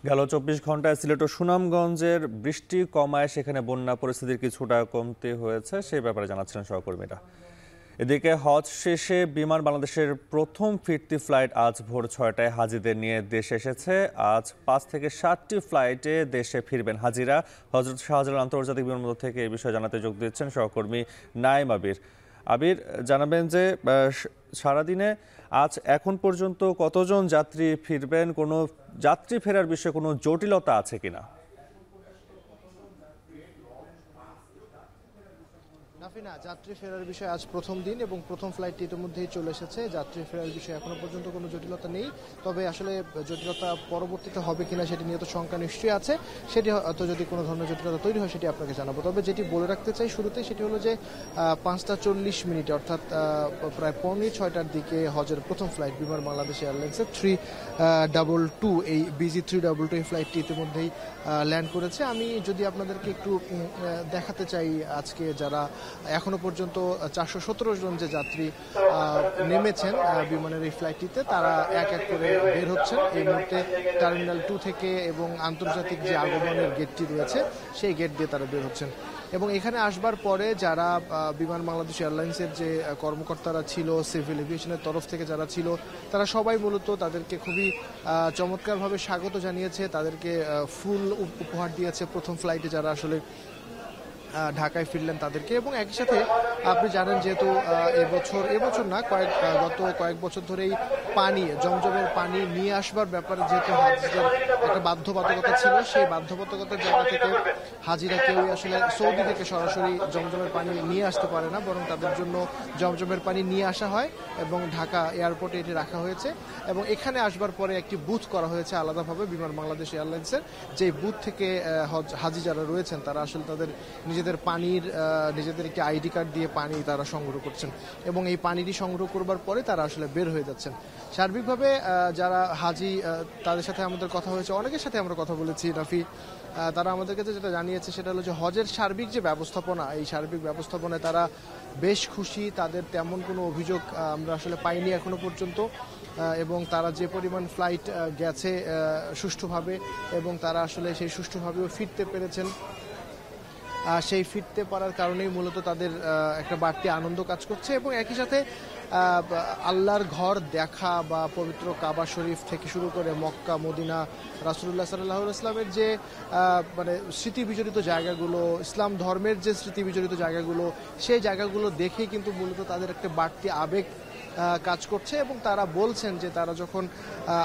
গেল 24 ঘন্টায় সিলেট ও সুনামগঞ্জের বৃষ্টি কমায় সেখানে বন্যা পরিস্থিতির কিছুটা কমতে হয়েছে, সেই ব্যাপারে জানাচ্ছিলেন সহকর্মীরা। এদিকে হজ শেষে বিমান বাংলাদেশের প্রথম ফিরতি ফ্লাইট আজ ভোর 6টায় হাজিদের নিয়ে দেশে এসেছে। আজ 5 থেকে 7টি ফ্লাইটে দেশে ফিরবেন হাজিরা। হযরত শাহজালাল আন্তর্জাতিক বিমানবন্দর থেকে এই বিষয়ে জানাতে যোগ দিচ্ছেন সহকর্মী নাইম আবির। আবির, জানাবেন যে সারাদিনে আজ এখন পর্যন্ত কতজন যাত্রী ফিরবেন, কোনো যাত্রী ফেরার বিষয়ে কোনো জটিলতা আছে কিনা? নাফিনা, যাত্রী ফেরার বিষয়ে আজ প্রথম দিন এবং প্রথম ফ্লাইটটি ইতিমধ্যেই চলে এসেছে। যাত্রী ফেরার বিষয়ে এখনো পর্যন্ত কোনো জটিলতা নেই, তবে আসলে জটিলতা পরবর্তীতে হবে কিনা সেটি নিয়ে তো শঙ্কা নিশ্চয়ই আছে। সেটি হয়তো যদি কোনো ধরনের জটিলতা তৈরি হয় সেটি আপনাকে জানাবো। তবে যেটি বলে রাখতে চাই শুরুতে সেটি হলো যে 5:40 অর্থাৎ প্রায় 5:45টার দিকে হজের প্রথম ফ্লাইট বিমান বাংলাদেশ এয়ারলাইন্সের 322 এই BG 322 এই ফ্লাইটটি ইতিমধ্যেই ল্যান্ড করেছে। আমি যদি আপনাদেরকে একটু দেখাতে চাই, আজকে যারা এখনো পর্যন্ত 417 জন যে যাত্রী নেমেছেন বিমানের এই ফ্লাইটটিতে, তারা এক এক করে বের হচ্ছেন এই মুহূর্তে টার্মিনাল 2 থেকে, এবং আন্তর্জাতিক যে আগমনের গেটটি রয়েছে সেই গেট দিয়ে তারা বের হচ্ছেন। এবং এখানে আসবার পরে যারা বিমান বাংলাদেশ এয়ারলাইন্সের যে কর্মকর্তারা ছিল, সিভিল এভিয়েশনের তরফ থেকে যারা ছিল, তারা সবাই মূলত তাদেরকে খুবই চমৎকারভাবে স্বাগত জানিয়েছে, তাদেরকে ফুল উপহার দিয়েছে প্রথম ফ্লাইটে যারা আসলে ঢাকায় ফিরলেন তাদেরকে। এবং একই সাথে আপনি জানেন যেহেতু এবছর না গত কয়েক বছর ধরেই জমজমের পানি নিয়ে আসবার ব্যাপারে যেহেতু হাজিদের একটা বাধ্যবাধকতা ছিল, সেই বাধ্যবাধকতার জায়গা থেকে হাজিরা কেউই আসলে সৌদি থেকে সরাসরি জমজমের পানি নিয়ে আসতে পারে না, বরং তাদের জন্য জমজমের পানি নিয়ে আসা হয় এবং ঢাকা এয়ারপোর্টে এটি রাখা হয়েছে। এবং এখানে আসবার পরে একটি বুথ করা হয়েছে আলাদাভাবে বিমান বাংলাদেশ এয়ারলাইন্সের, যে বুথ থেকে হাজি যারা রয়েছেন তারা আসলে তাদের নিজেদের একটি আইডি কার্ড দিয়ে পানি তারা সংগ্রহ করছেন, এবং এই পানিটি সংগ্রহ করবার পরে তারা আসলে বের হয়ে যাচ্ছেন। সার্বিকভাবে যারা হাজি তাদের সাথে আমাদের কথা হয়েছে, অনেকের সাথে আমরা কথা বলেছি রাফি, তারা আমাদের কাছে যেটা জানিয়েছে সেটা হলো যে হজের সার্বিক যে ব্যবস্থাপনা, এই সার্বিক ব্যবস্থাপনায় তারা বেশ খুশি। তাদের তেমন কোনো অভিযোগ আমরা আসলে পাইনি এখনো পর্যন্ত, এবং তারা যে পরিমাণ ফ্লাইট গেছে সুষ্ঠুভাবে, এবং তারা আসলে সেই সুষ্ঠুভাবেও ফিরতে পেরেছেন, সেই ফিরতে পারার কারণেই মূলত তাদের একটা বাড়তি আনন্দ কাজ করছে। এবং একই সাথে আল্লাহর ঘর দেখা বা পবিত্র কাবা শরীফ থেকে শুরু করে মক্কা, মদিনা, রাসূলুল্লাহ সাল্লাল্লাহু আলাইহি ওয়াসাল্লামের যে মানে স্মৃতি বিজড়িত জায়গাগুলো, ইসলাম ধর্মের যে স্মৃতি বিজড়িত জায়গাগুলো, সেই জায়গাগুলো দেখেই কিন্তু মূলত তাদের একটা বাড়তি আবেগ কাজ করছে এবং তারা বলছেন যে তারা যখন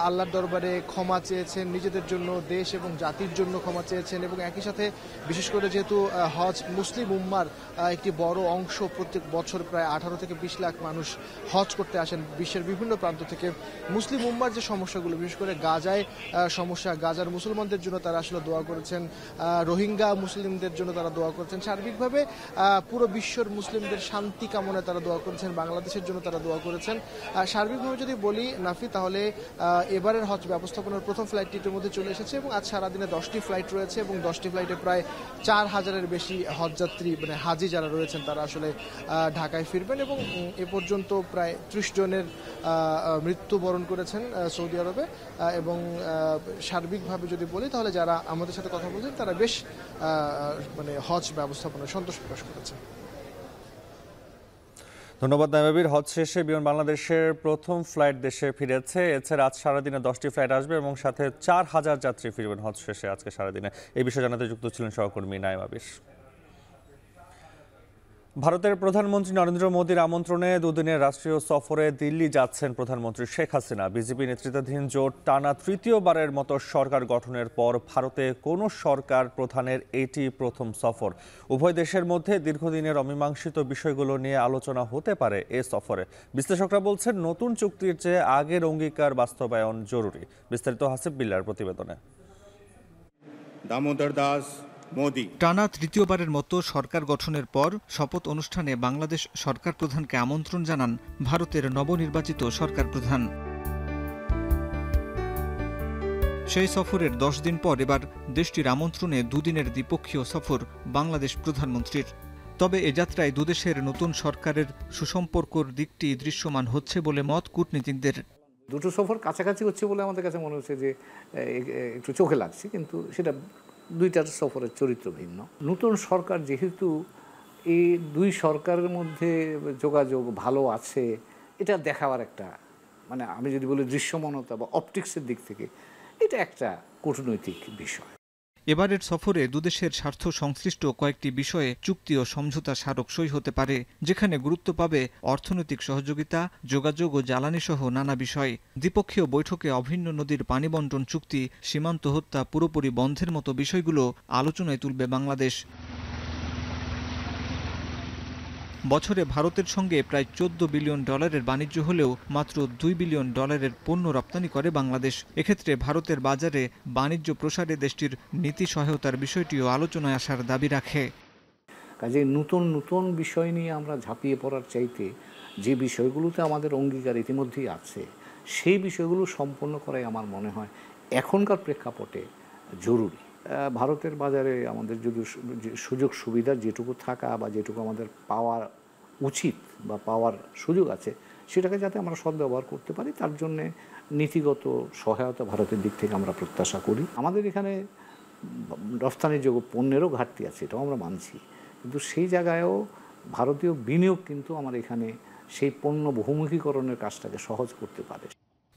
আল্লাহর দরবারে ক্ষমা চেয়েছেন, নিজেদের জন্য, দেশ এবং জাতির জন্য ক্ষমা চেয়েছেন এবং একই সাথে বিশেষ করে যেহেতু হজ মুসলিম উম্মার একটি বড় অংশ, প্রত্যেক বছর প্রায় 18 থেকে 20 লাখ মানুষ হজ করতে আসেন বিশ্বের বিভিন্ন প্রান্ত থেকে। মুসলিম উম্মার যে সমস্যাগুলো, বিশেষ করে গাজায় সমস্যা, গাজার মুসলমানদের জন্য তারা আসলে দোয়া করেছেন, রোহিঙ্গা মুসলিমদের জন্য তারা দোয়া করেছেন, সার্বিকভাবে পুরো বিশ্বর মুসলিমদের শান্তি কামনায় তারা দোয়া করেছেন, বাংলাদেশের জন্য তারা দোয়া করেছেন। সার্বিকভাবে যদি বলি নাফি, তাহলে এবারের হজ ব্যবস্থাপনার প্রথম ফ্লাইটটি ইতিমধ্যে চলে এসেছে এবং আজ সারাদিনে 10টি ফ্লাইট রয়েছে এবং 10টি ফ্লাইটে প্রায় 4000-এর বেশি হজযাত্রী মানে হাজি যারা রয়েছেন তারা আসলে ঢাকায় ফিরবেন এবং এ পর্যন্ত প্রায় 30 জনের মৃত্যুবরণ করেছেন সৌদি আরবে। এবং সার্বিকভাবে যদি বলি তাহলে যারা আমাদের সাথে কথা বলছেন তারা বেশ মানে হজ ব্যবস্থাপনায় সন্তোষ প্রকাশ করেছেন। ধন্যবাদ নাইমাবির। হজ শেষে বিমান বাংলাদেশের প্রথম ফ্লাইট দেশে ফিরেছে। এছাড়া আজ সারাদিনে 10টি ফ্লাইট আসবে এবং সাথে 4000 যাত্রী ফিরবেন হজ শেষে আজকে সারাদিনে। এই বিষয়ে জানাতে যুক্ত ছিলেন সহকর্মী নাইমাবির। ভারতের প্রধানমন্ত্রী নরেন্দ্র মোদীর আমন্ত্রণে দুদিনের রাষ্ট্রীয় সফরে দিল্লি যাচ্ছেন প্রধানমন্ত্রী শেখ হাসিনা। বিজেপি নেতৃত্বাধীন জোট টানা তৃতীয়বারের মতো সরকার গঠনের পর ভারতে কোনো সরকার প্রধানের এটি প্রথম সফর। উভয় দেশের মধ্যে দীর্ঘদিনের অমীমাংসিত বিষয়গুলো নিয়ে আলোচনা হতে পারে এ সফরে। বিশ্লেষকরা বলছেন নতুন চুক্তির চেয়ে আগের অঙ্গীকার বাস্তবায়ন জরুরি। বিস্তারিত হাসিব বিল্লার প্রতিবেদনে। দামোদর দাস মোদি। টানা তৃতীয়বারের মতো সরকার গঠনের পর শপথ অনুষ্ঠানে বাংলাদেশ সরকার প্রধানকে আমন্ত্রণ জানান ভারতের নবনির্বাচিত সরকার প্রধান। সেই সফরের 10 দিন পর এবার দেশটির আমন্ত্রণে দুদিনের দ্বিপক্ষীয় সফর বাংলাদেশ প্রধানমন্ত্রীর। তবে এ যাত্রায় দুদেশের নতুন সরকারের সুসম্পর্কর দিকটি দৃশ্যমান হচ্ছে বলে মত কূটনীতিকদের। দুটো সফর কাছাকাছি হচ্ছে বলে আমাদের কাছে মনে হচ্ছে যে একটু চোখে লাগছে, কিন্তু সেটা দুইটার সফরের চরিত্র ভিন্ন। নতুন সরকার যেহেতু এই দুই সরকারের মধ্যে যোগাযোগ ভালো আছে, এটা দেখাবার একটা মানে আমি যদি বলি দৃশ্যমানতা বা অপটিক্সের দিক থেকে এটা একটা কূটনৈতিক বিষয়। এবারের সফরে দুদেশের স্বার্থ সংশ্লিষ্ট কয়েকটি বিষয়ে চুক্তি ও সমঝোতা স্মারক সই হতে পারে, যেখানে গুরুত্ব পাবে অর্থনৈতিক সহযোগিতা, যোগাযোগ ও জ্বালানি সহ নানা বিষয়। দ্বিপক্ষীয় বৈঠকে অভিন্ন নদীর পানি বন্টন চুক্তি, সীমান্ত হত্যা পুরোপুরি বন্ধের মতো বিষয়গুলো আলোচনায় তুলবে বাংলাদেশ। বছরে ভারতের সঙ্গে প্রায় $14 বিলিয়ন বাণিজ্য হলেও মাত্র $2 বিলিয়ন পণ্য রপ্তানি করে বাংলাদেশ। এক্ষেত্রে ভারতের বাজারে বাণিজ্য প্রসারে দেশটির নীতি সহায়তার বিষয়টিও আলোচনায় আসার দাবি রাখে। কাজে নতুন নতুন বিষয় নিয়ে আমরা ঝাঁপিয়ে পড়ার চাইতে যে বিষয়গুলোতে আমাদের অঙ্গীকার ইতিমধ্যেই আছে সেই বিষয়গুলো সম্পন্ন করাই আমার মনে হয় এখনকার প্রেক্ষাপটে জরুরি। ভারতের বাজারে আমাদের যদি সুযোগ সুবিধা যেটুকু থাকা বা যেটুকু আমাদের পাওয়া উচিত বা পাওয়ার সুযোগ আছে সেটাকে যাতে আমরা সদ্ব্যবহার করতে পারি, তার জন্যে নীতিগত সহায়তা ভারতের দিক থেকে আমরা প্রত্যাশা করি। আমাদের এখানে রফতানিযোগ্য পণ্যেরও ঘাটতি আছে, এটাও আমরা মানছি, কিন্তু সেই জায়গায়ও ভারতীয় বিনিয়োগ কিন্তু আমার এখানে সেই পণ্য বহুমুখীকরণের কাজটাকে সহজ করতে পারে।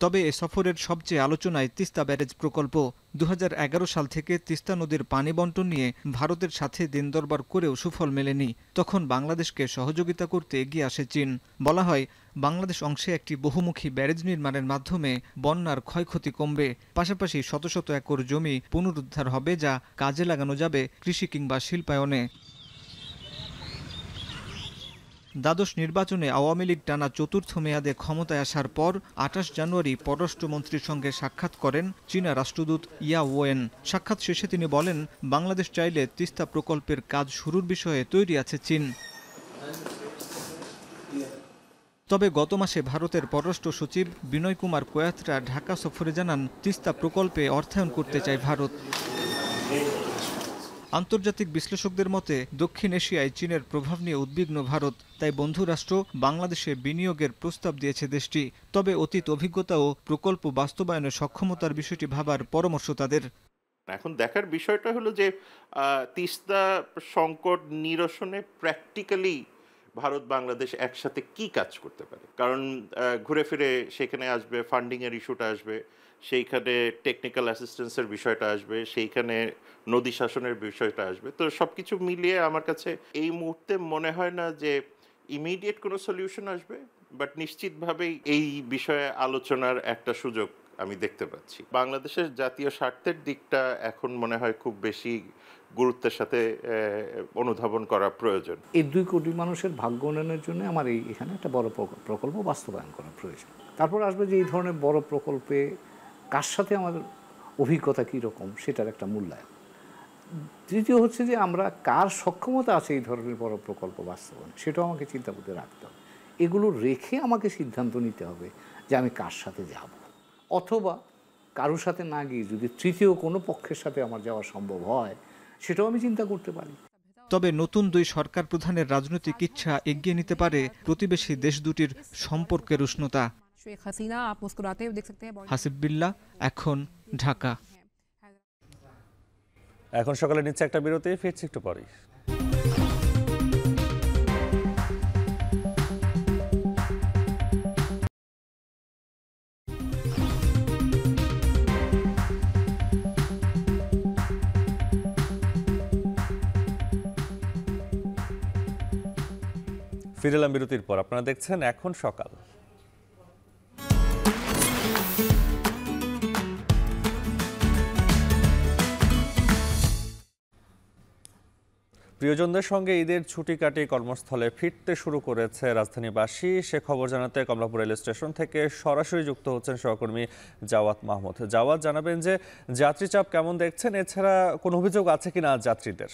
তবে এ সফরের সবচেয়ে আলোচনায় তিস্তা ব্যারেজ প্রকল্প। 2011 সাল থেকে তিস্তা নদীর পানি বন্টন নিয়ে ভারতের সাথে দিনদরবার করেও সুফল মেলেনি। তখন বাংলাদেশকে সহযোগিতা করতে এগিয়ে আসে চীন। বলা হয় বাংলাদেশ অংশে একটি বহুমুখী ব্যারেজ নির্মাণের মাধ্যমে বন্যার ক্ষয়ক্ষতি কমবে, পাশাপাশি শত শত একর জমি পুনরুদ্ধার হবে, যা কাজে লাগানো যাবে কৃষি কিংবা শিল্পায়নে। দ্বাদশ নির্বাচনে আওয়ামী লীগ টানা চতুর্থ মেয়াদে ক্ষমতায় আসার পর 28 জানুয়ারি পররাষ্ট্রমন্ত্রীর সঙ্গে সাক্ষাৎ করেন চীনা রাষ্ট্রদূত ইয়া ওয়েন। সাক্ষাৎ শেষে তিনি বলেন, বাংলাদেশ চাইলে তিস্তা প্রকল্পের কাজ শুরুর বিষয়ে তৈরি আছে চীন। তবে গত মাসে ভারতের পররাষ্ট্র সচিব বিনয় কুমার কোয়াত্রা ঢাকা সফরে জানান, তিস্তা প্রকল্পে অর্থায়ন করতে চায় ভারত। আন্তর্জাতিক বিশ্লেষকদের মতে দক্ষিণ এশিয়ায় চীনের প্রভাব নিয়ে উদ্বিগ্ন ভারত, তাই বন্ধু রাষ্ট্র বাংলাদেশে বিনিয়োগের প্রস্তাব দিয়েছে দেশটি। তবে অতীত অভিজ্ঞতা ও প্রকল্প বাস্তবায়নের সক্ষমতার বিষয়টি ভাবার পরামর্শ তাদের। এখন দেখার বিষয়টা হলো যে তিস্তা সংকট নিরসনে প্র্যাকটিক্যালি ভারত বাংলাদেশ একসাথে কি কাজ করতে পারে। কারণ ঘুরে ফিরে সেখানে আসবে ফান্ডিংয়ের ইস্যুটা আসবে, সেইখানে টেকনিক্যাল অ্যাসিস্ট্যান্সের বিষয়টা আসবে, সেইখানে নদী শাসনের বিষয়টা আসবে। তো সব কিছু মিলিয়ে আমার কাছে এই মুহূর্তে মনে হয় না যে ইমিডিয়েট কোনো সলিউশন আসবে। বাট নিশ্চিতভাবেই এই বিষয়ে আলোচনার একটা সুযোগ আমি দেখতে পাচ্ছি। বাংলাদেশের জাতীয় স্বার্থের দিকটা এখন মনে হয় খুব বেশি গুরুত্বের সাথে অনুধাবন করা প্রয়োজন। এই 2 কোটি মানুষের ভাগ্য উন্নয়নের জন্য আমার এখানে একটা বড় প্রকল্প বাস্তবায়ন করা প্রয়োজন। তারপর আসবে যে এই ধরনের বড় প্রকল্পে কার সাথে আমাদের অভিজ্ঞতা কীরকম সেটার একটা মূল্যায়ন। তৃতীয় হচ্ছে যে আমরা কার সক্ষমতা আছে এই ধরনের বড় প্রকল্প বাস্তবায়ন, সেটাও আমাকে চিন্তা করতে রাখতে হবে। এগুলো রেখে আমাকে সিদ্ধান্ত নিতে হবে যে আমি কার সাথে যাব, অথবা কারোর সাথে না গিয়ে যদি তৃতীয় কোনো পক্ষের সাথে আমার যাওয়া সম্ভব হয় সেটাও আমি চিন্তা করতে পারি। তবে নতুন 2 সরকার প্রধানের রাজনৈতিক ইচ্ছা এগিয়ে নিতে পারে প্রতিবেশী দেশ দুটির সম্পর্কের উষ্ণতা। হাসিব বিল্লাহ, এখন, ঢাকা। এখন সকালে নিচ্ছে একটা বিরতি, ফিরছি একটু পরেই। ফিরে এলাম বিরতির পর। আপনারা দেখছেন এখন সকাল। প্রিয়জনদের সঙ্গে ঈদের ছুটি কাটিয়ে কর্মস্থলে ফিরতে শুরু করেছে রাজধানীবাসী। সে খবর জানাতে কমলাপুর রেল স্টেশন থেকে সরাসরি যুক্ত হচ্ছেন সহকর্মী জাওয়াত মাহমুদ। জাওয়াত, জানাবেন যে যাত্রী চাপ কেমন দেখছেন, এছাড়া কোনো অভিযোগ আছে কিনা যাত্রীদের?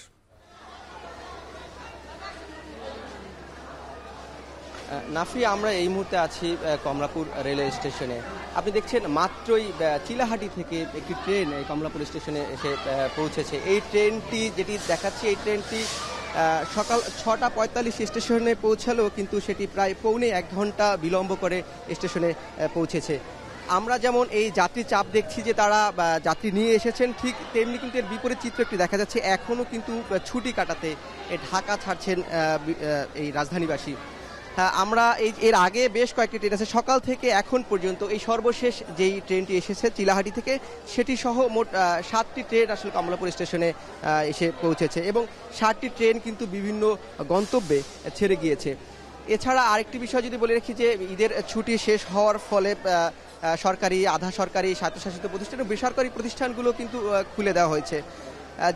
নাফি, আমরা এই মুহূর্তে আছি কমলাপুর রেলওয়ে স্টেশনে। আপনি দেখছেন মাত্রই চিলাহাটি থেকে একটি ট্রেন এই কমলাপুর স্টেশনে এসে পৌঁছেছে। এই ট্রেনটি যেটি দেখাচ্ছে, এই ট্রেনটি সকাল 6:45 স্টেশনে পৌঁছালেও কিন্তু সেটি প্রায় পৌনে 1 ঘন্টা বিলম্ব করে স্টেশনে পৌঁছেছে। আমরা যেমন এই যাত্রী চাপ দেখছি যে তারা যাত্রী নিয়ে এসেছেন, ঠিক তেমনি কিন্তু এর বিপরীত চিত্র একটি দেখা যাচ্ছে। এখনও কিন্তু ছুটি কাটাতে ঢাকা ছাড়ছেন এই রাজধানীবাসী। আমরা এর আগে বেশ কয়েকটি ট্রেন আছে সকাল থেকে এখন পর্যন্ত। এই সর্বশেষ যেই ট্রেনটি এসেছে চিলাহাটি থেকে, সেটি সহ মোট 7টি ট্রেন আসলে কমলাপুর স্টেশনে এসে পৌঁছেছে এবং 7টি ট্রেন কিন্তু বিভিন্ন গন্তব্যে ছেড়ে গিয়েছে। এছাড়া আরেকটি বিষয় যদি বলে রাখি যে ঈদের ছুটি শেষ হওয়ার ফলে সরকারি, আধা সরকারি, স্বায়ত্তশাসিত প্রতিষ্ঠান ও বেসরকারি প্রতিষ্ঠানগুলো কিন্তু খুলে দেওয়া হয়েছে,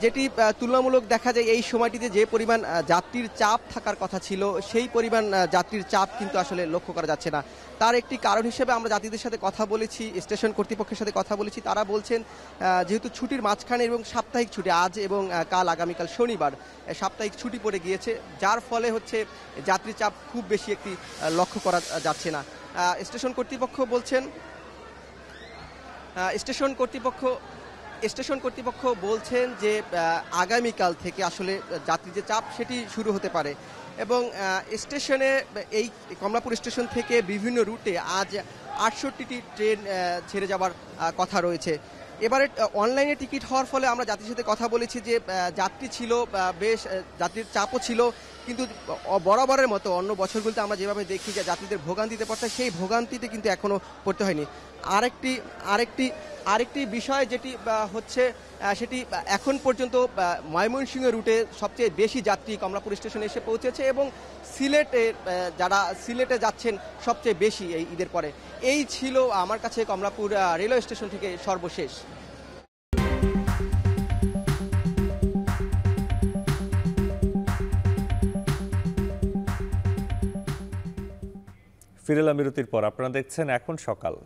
যেটি তুলনামূলক দেখা যায় এই সময়টিতে যে পরিমাণ যাত্রীর চাপ থাকার কথা ছিল সেই পরিমাণ যাত্রীর চাপ কিন্তু আসলে লক্ষ্য করা যাচ্ছে না। তার একটি কারণ হিসেবে আমরা যাত্রীদের সাথে কথা বলেছি, স্টেশন কর্তৃপক্ষের সাথে কথা বলেছি। তারা বলছেন যেহেতু ছুটির মাঝখানে এবং সাপ্তাহিক ছুটি, আজ এবং কাল, আগামীকাল শনিবার সাপ্তাহিক ছুটি পড়ে গিয়েছে, যার ফলে হচ্ছে যাত্রীর চাপ খুব বেশি একটি লক্ষ্য করা যাচ্ছে না। স্টেশন কর্তৃপক্ষ বলছেন যে আগামীকাল থেকে আসলে যাত্রী যে চাপ সেটি শুরু হতে পারে এবং স্টেশনে এই কমলাপুর স্টেশন থেকে বিভিন্ন রুটে আজ 68টি ট্রেন ছেড়ে যাওয়ার কথা রয়েছে। এবারে অনলাইনে টিকিট হওয়ার ফলে আমরা যাত্রীর সাথে কথা বলেছি যে যাত্রী ছিল, বেশ যাত্রীর চাপও ছিল, কিন্তু বরাবরের মতো অন্য বছরগুলোতে আমরা যেভাবে দেখি যে যাত্রীদের ভোগান্তিতে পড়তে হয়, সেই ভোগান্তিতে কিন্তু এখনও পড়তে হয়নি। আরেকটি বিষয় যেটি হচ্ছে সেটি এখন পর্যন্ত ময়মনসিংহ রুটে সবচেয়ে বেশি যাত্রী কমলাপুর স্টেশনে এসে পৌঁছেছে এবং সিলেটে যাচ্ছেন সবচেয়ে বেশি এই ঈদের পরে। এই ছিল আমার কাছে কমলাপুর রেলওয়ে স্টেশন থেকে সর্বশেষ। ফিরে এলাম বিরতির পর। আপনারা দেখছেন এখন সকাল।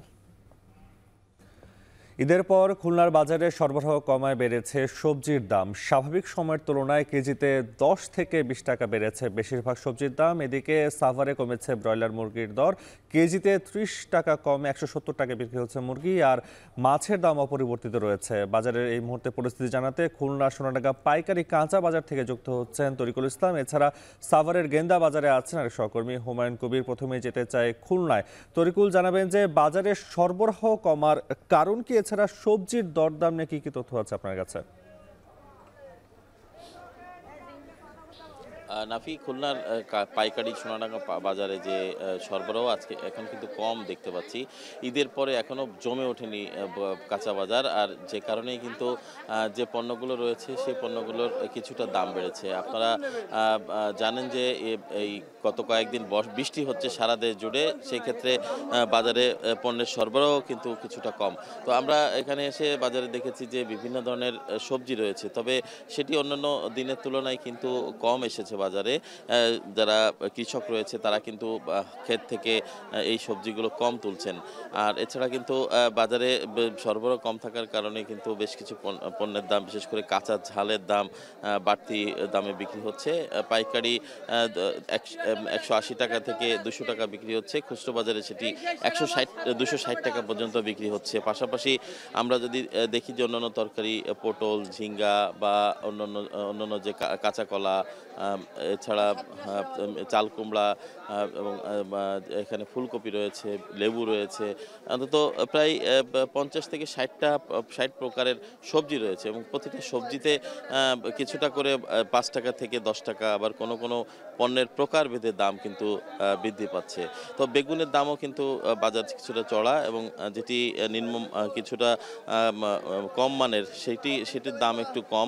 ঈদের পর খুলনার বাজারে সরবরাহ কমায় বেড়েছে সবজির দাম। স্বাভাবিক সময়ের তুলনায় কেজিতে 10 থেকে 20 টাকা বেড়েছে বেশিরভাগ সবজির দাম। এদিকে সাভারে কমেছে ব্রয়লার মুরগির দর, কেজিতে 30 টাকা কমে 170 টাকা বিক্রি হচ্ছে মুরগি, আর মাছের দাম অপরিবর্তিত রয়েছে। বাজারের এই মুহূর্তে পরিস্থিতি জানাতে খুলনা সোনাডাঙ্গা পাইকারি কাঁচা বাজার থেকে যুক্ত হচ্ছেন তরিকুল ইসলাম। এছাড়া সাভারের গেন্দা বাজারে আছেন আর সহকর্মী হুমায়ুন কবির। প্রথমে যেতে চায় খুলনায়। তরিকুল, জানাবেন যে বাজারে সরবরাহ কমার কারণ কি, এছাড়া সবজির দরদাম নিয়ে কি তথ্য আছে আপনার কাছে? নাফি, খুলনার পাইকারি সোনাডাঙ্গা বাজারে যে সরবরাহ আজকে এখন কিন্তু কম দেখতে পাচ্ছি। ঈদের পরে এখনও জমে ওঠেনি কাঁচা বাজার, আর যে কারণেই কিন্তু যে পণ্যগুলো রয়েছে সেই পণ্যগুলোর কিছুটা দাম বেড়েছে। আপনারা জানেন যে এই গত কয়েকদিন বৃষ্টি হচ্ছে সারা দেশ জুড়ে, সেই ক্ষেত্রে বাজারে পণ্যের সরবরাহ কিন্তু কিছুটা কম। তো আমরা এখানে এসে বাজারে দেখেছি যে বিভিন্ন ধরনের সবজি রয়েছে, তবে সেটি অন্যান্য দিনের তুলনায় কিন্তু কম এসেছে বাজারে। যারা কৃষক রয়েছে তারা কিন্তু ক্ষেত থেকে এই সবজিগুলো কম তুলছেন। আর এছাড়া কিন্তু বাজারে সরবরাহ কম থাকার কারণে কিন্তু বেশ কিছু পণ্যের দাম, বিশেষ করে কাঁচা ঝালের দাম বাড়তি দামে বিক্রি হচ্ছে। পাইকারি 180 টাকা থেকে 200 টাকা বিক্রি হচ্ছে, খুচরো বাজারে সেটি 260 টাকা পর্যন্ত বিক্রি হচ্ছে। পাশাপাশি আমরা যদি দেখি যে অন্যান্য তরকারি, পটল, ঝিঙ্গা বা অন্যান্য যে কাঁচা কলা, এছাড়া চাল কুমড়া এবং এখানে ফুলকপি রয়েছে, লেবু রয়েছে, অন্তত প্রায় 50 থেকে 60 প্রকারের সবজি রয়েছে এবং প্রতিটা সবজিতে কিছুটা করে 5 টাকা থেকে 10 টাকা, আবার কোনো কোনো পণ্যের প্রকারভেদে দাম কিন্তু বৃদ্ধি পাচ্ছে। তো বেগুনের দামও কিন্তু বাজার কিছুটা চড়া এবং যেটি নিম্ন কিছুটা কম মানের সেটির দাম একটু কম।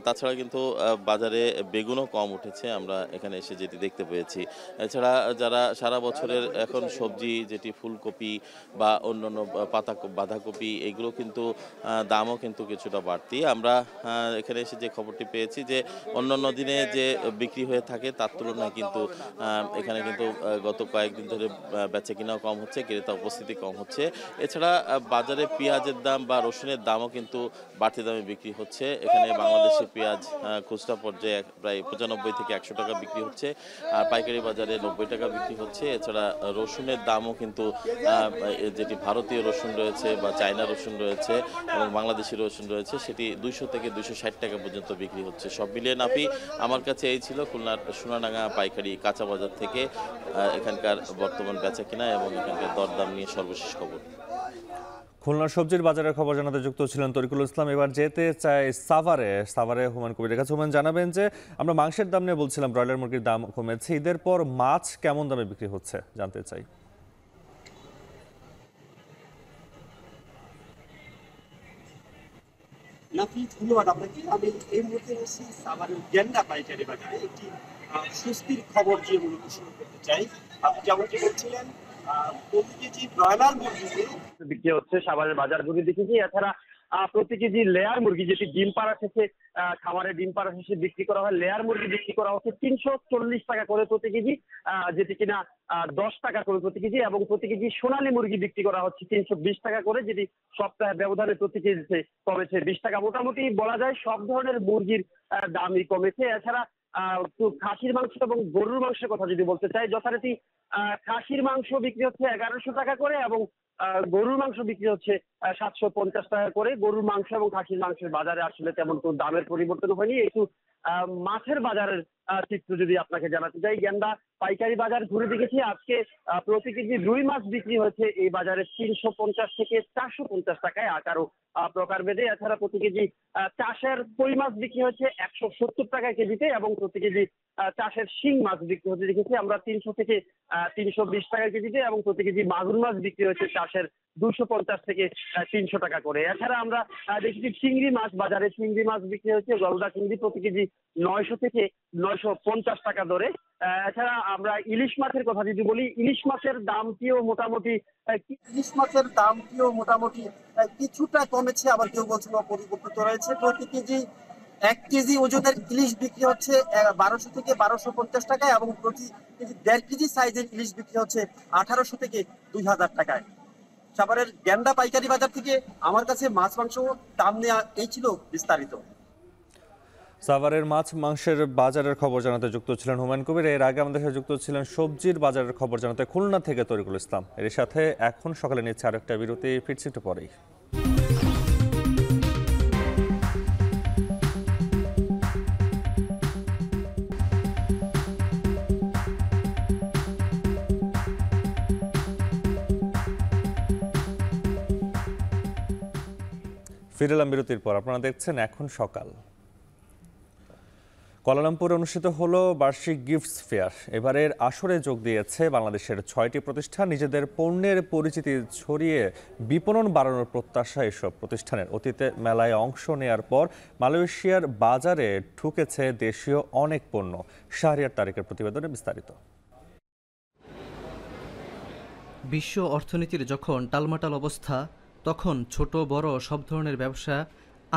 তাছাড়া কিন্তু বাজারে বেগুনও কম উঠেছে, আমরা এখানে এসে যেটি দেখতে পেয়েছি। এছাড়া যারা সারা বছরের এখন সবজি, যেটি ফুলকপি বা অন্যান্য বাঁধাকপি, এগুলো কিন্তু দামও কিন্তু কিছুটা বাড়তি। আমরা এখানে এসে যে খবরটি পেয়েছি যে অন্যান্য দিনে যে বিক্রি হয়ে থাকে তার তুলনায় কিন্তু এখানে কিন্তু গত কয়েকদিন ধরে বেচা কিনাও কম হচ্ছে, ক্রেতা উপস্থিতি কম হচ্ছে। এছাড়া বাজারে পেঁয়াজের দাম বা রসুনের দামও কিন্তু বাড়তি দামে বিক্রি হচ্ছে। এখানে বাংলাদেশি পেঁয়াজ খুচরা পর্যায়ে প্রায় 95 থেকে 100 টাকা বিক্রি হচ্ছে, আর পাইকারি বাজারে 90 টাকা বিক্রি হচ্ছে। এছাড়া রসুনের দামও কিন্তু যেটি ভারতীয় রসুন রয়েছে বা চায়না রসুন রয়েছে এবং বাংলাদেশি রসুন রয়েছে, সেটি 200 থেকে 260 টাকা পর্যন্ত বিক্রি হচ্ছে। সব মিলিয়ে নাফি, আমার কাছে এই ছিল খুলনার সোনাডাঙ্গা পাইকারি কাঁচা বাজার থেকে এখানকার বর্তমান বেচা কিনা এবং এখানকার দরদাম নিয়ে সর্বশেষ খবর। খুলনার সবজির বাজারের খবর জানাতে যুক্ত ছিলেন তরিকুল ইসলাম। এবার যেতে চাই সাভারে হুমায়ুন কবিরের কাছে। হুমায়ুন, জানাবেন যে আমরা মাংসের দাম নিয়ে বলছিলাম, ব্রয়লার মুরগির দাম কমেছে, ঈদের পর মাছ কেমন দামে বিক্রি হচ্ছে জানতে চাই। ধন্যবাদ আপনাকে। আমি এই মুহূর্তে রয়েছি সাভারের গেন্ডা পাইকারি বাজারে, একটি স্বস্তির খবর দিয়ে মূলত শুরু করতে চাই। আপনি যেমনটি বলছিলেন, প্রতি কেজি ব্রয়লার মুরগি বিক্রি হচ্ছে সাভারের বাজার ঘুরে দেখেছি। এছাড়া প্রতি কেজি লেয়ার মুরগি, যেটি ডিম পাড়া শেষে খামারে ডিম পাড়া শেষে বিক্রি করা হয়, লেয়ার মুরগি বিক্রি করা হচ্ছে 340 টাকা করে প্রতি কেজি, যেটি কিনা 10 টাকা করে প্রতি কেজি, এবং প্রতি কেজি সোনালী মুরগি বিক্রি করা হচ্ছে 320 টাকা করে, যেটি সপ্তাহে ব্যবধানে প্রতি কেজিতে কমেছে 20 টাকা। মোটামুটি বলা যায় সব ধরনের মুরগির দামই কমেছে। এছাড়া খাসির মাংস এবং গরুর মাংসের কথা যদি বলতে চাই, যথারীতি খাসির মাংস বিক্রি হচ্ছে 1100 টাকা করে এবং গরুর মাংস বিক্রি হচ্ছে 750 টাকা করে। গরুর মাংস এবং খাসির মাংসের বাজারে আসলে তেমন কোনো দামের পরিবর্তন হয়নি। একটু মাছের বাজারের চিত্র যদি আপনাকে জানাতে চাই, গেন্ডা পাইকারি বাজার ঘুরে দেখেছি, আজকে প্রতি কেজি রুই মাছ বিক্রি হয়েছে এই বাজারে 350 থেকে 450 টাকায় আকার ও প্রকারভেদে। এছাড়া প্রতি কেজি চাষের কই মাছ বিক্রি হচ্ছে 170 টাকা কেজিতে এবং প্রতি কেজি চাষের শিং মাছ বিক্রি হচ্ছে দেখেছি আমরা 300 থেকে 320 টাকা কেজিতে, এবং প্রতি কেজি মাগুর মাছ বিক্রি হচ্ছে চাষের 250 থেকে 300 টাকা করে। এছাড়া আমরা দেখেছি চিংড়ি মাছ বাজারে, চিংড়ি মাছ বিক্রি হচ্ছে গলদা চিংড়ি প্রতি কেজি 900 থেকে 950 টাকা দরে। এছাড়া আমরা ইলিশ মাছের কথা যদি বলি, ইলিশ মাছের দামটিও মোটামুটি কিছুটা কমেছে, আবার কেউ বলছেন পরিবর্তিত রয়েছে। প্রতি কেজি 1 কেজি ওজনের ইলিশ বিক্রি হচ্ছে 1200 থেকে 1250 টাকায় এবং প্রতি কেজি 1.5 কেজি সাইজের ইলিশ বিক্রি হচ্ছে 1800 থেকে 2000 টাকায়। সাভারের গেন্ডা পাইকারি বাজার থেকে আমার কাছে মাছ মাংস দাম নেওয়া এই ছিল বিস্তারিত। সাভারের মাছ মাংসের বাজারের খবর জানাতে যুক্ত ছিলেন হুমায়ুন কবির। এর আগে আমাদের সাথে যুক্ত ছিলেন সবজির বাজারের খবর জানাতে খুলনা থেকে তরিকুল ইসলাম। এর সাথে এখন সকালে নিচ্ছে আরেকটা বিরতি, ফিরছি একটু পরেই। ফিরে এলাম বিরতির পর। আপনারা দেখছেন এখন সকাল। কুয়ালালামপুরে অনুষ্ঠিত হলো বার্ষিক গিফটস ফেয়ার। এবারের আসরে যোগ দিয়েছে বাংলাদেশের 6টি প্রতিষ্ঠান। নিজেদের পণ্যের পরিচিতি ছড়িয়ে বিপণন বাড়ানোর প্রত্যাশা এসব প্রতিষ্ঠানের। অতীতে মেলায় অংশ নেয়ার পর মালয়েশিয়ার বাজারে ঢুকেছে দেশীয় অনেক পণ্য। শাহরিয়ার তারেকের প্রতিবেদনে বিস্তারিত। বিশ্ব অর্থনীতির যখন টালমাটাল অবস্থা, তখন ছোট বড় সব ধরনের ব্যবসা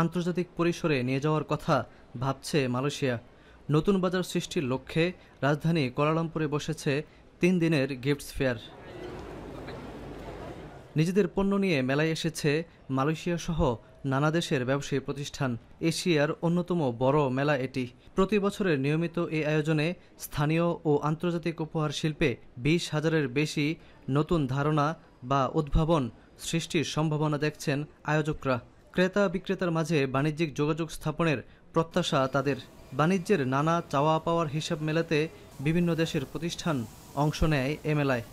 আন্তর্জাতিক পরিসরে নিয়ে যাওয়ার কথা ভাবছে মালয়েশিয়া। নতুন বাজার সৃষ্টির লক্ষ্যে রাজধানী কুয়ালালামপুরে বসেছে 3 দিনের গিফটস ফেয়ার। নিজেদের পণ্য নিয়ে মেলায় এসেছে মালয়েশিয়া সহ নানা দেশের ব্যবসায়ী প্রতিষ্ঠান। এশিয়ার অন্যতম বড় মেলা এটি। প্রতি বছরের নিয়মিত এই আয়োজনে স্থানীয় ও আন্তর্জাতিক উপহার শিল্পে 20,000-এর বেশি নতুন ধারণা বা উদ্ভাবন সৃষ্টির সম্ভাবনা দেখছেন আয়োজকরা। ক্রেতা বিক্রেতার মাঝে বাণিজ্যিক যোগাযোগ স্থাপনের প্রত্যাশা তাদের। বাণিজ্যের নানা চাওয়া পাওয়ার হিসাব মেলাতে বিভিন্ন দেশের প্রতিষ্ঠান অংশ নেয় এ মেলায়।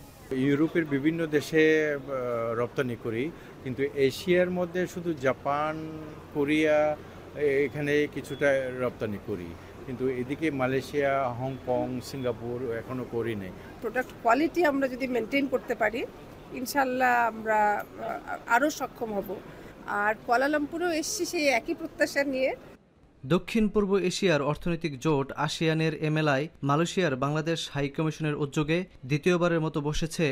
ইউরোপের বিভিন্ন দেশে রপ্তানি করি, কিন্তু এশিয়ার মধ্যে শুধু জাপান, কোরিয়া এখানে কিছুটা রপ্তানি করি, কিন্তু এদিকে মালয়েশিয়া, হংকং, সিঙ্গাপুর এখনো করি নাই। প্রোডাক্ট কোয়ালিটি আমরা যদি মেনটেন করতে পারি, ইনশাল্লাহ আমরা আরও সক্ষম হব। আর কুয়ালালামপুরেও এসছি সেই একই প্রত্যাশা নিয়ে। দক্ষিণ পূর্ব এশিয়ার অর্থনৈতিক জোট আসিয়ানের এ মেলায় মালয়েশিয়ার বাংলাদেশ হাই কমিশনের উদ্যোগে দ্বিতীয়বারের মতো বসেছে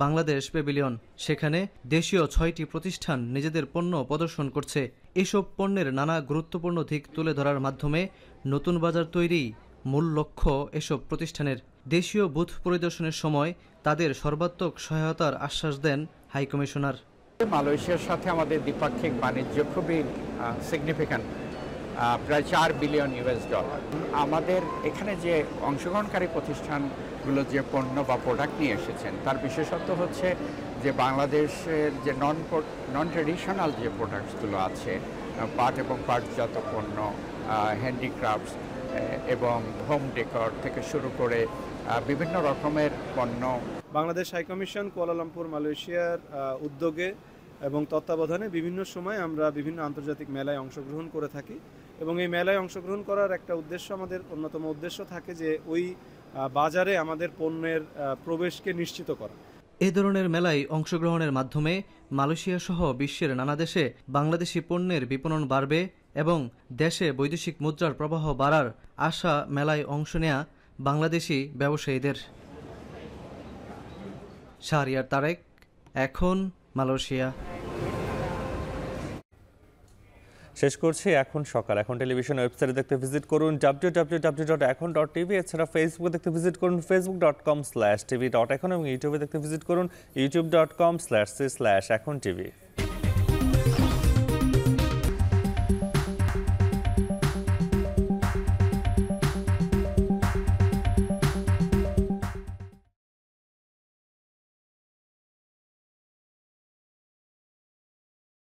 বাংলাদেশ প্যাভিলিয়ন। সেখানে দেশীয় 6টি প্রতিষ্ঠান নিজেদের পণ্য প্রদর্শন করছে। এসব পণ্যের নানা গুরুত্বপূর্ণ দিক তুলে ধরার মাধ্যমে নতুন বাজার তৈরি মূল লক্ষ্য এসব প্রতিষ্ঠানের। দেশীয় বুথ পরিদর্শনের সময় তাদের সর্বাত্মক সহায়তার আশ্বাস দেন হাই কমিশনার। মালয়েশিয়ার সাথে আমাদের দ্বিপাক্ষিক বাণিজ্য খুবই সিগনিফিক্যান্ট, প্রায় $4 বিলিয়ন। আমাদের এখানে যে অংশগ্রহণকারী প্রতিষ্ঠানগুলো যে পণ্য বা প্রোডাক্ট নিয়ে এসেছেন, তার বিশেষত্ব হচ্ছে যে বাংলাদেশের যে নন ট্রেডিশনাল যে প্রোডাক্টসগুলো আছে, পাট এবং পাটজাত পণ্য, হ্যান্ডিক্রাফটস এবং হোম ডেকর থেকে শুরু করে বিভিন্ন রকমের পণ্য। বাংলাদেশ হাই কমিশন কুয়ালালামপুর মালয়েশিয়ার উদ্যোগে এবং তত্ত্বাবধানে বিভিন্ন সময় আমরা বিভিন্ন আন্তর্জাতিক মেলায় অংশগ্রহণ করে থাকি, এবং এই মেলায় অংশগ্রহণ করার একটা উদ্দেশ্য, আমাদের অন্যতম উদ্দেশ্য থাকে যে ওই বাজারে আমাদের পণ্যের প্রবেশকে নিশ্চিত করা। এ ধরনের মেলায় অংশগ্রহণের মাধ্যমে মালয়েশিয়া সহ বিশ্বের নানা দেশে বাংলাদেশি পণ্যের বিপণন বাড়বে এবং দেশে বৈদেশিক মুদ্রার প্রবাহ বাড়ার আশা মেলায় অংশ নেয়া বাংলাদেশি ব্যবসায়ীদের। শাহরিয়ার তারেক, এখন মালয়েশিয়া। শেষ করছি এখন সকাল। এখন টেলিভিশন ওয়েবসাইটে দেখতে ভিজিট করুন www.ekhon.tv। এছাড়া ফেসবুকে দেখতে ভিজিট করুন facebook.com/tv.ekhon এবং ইউটিউবে দেখতে ভিজিট করুন youtube.com/c/ekhon tv।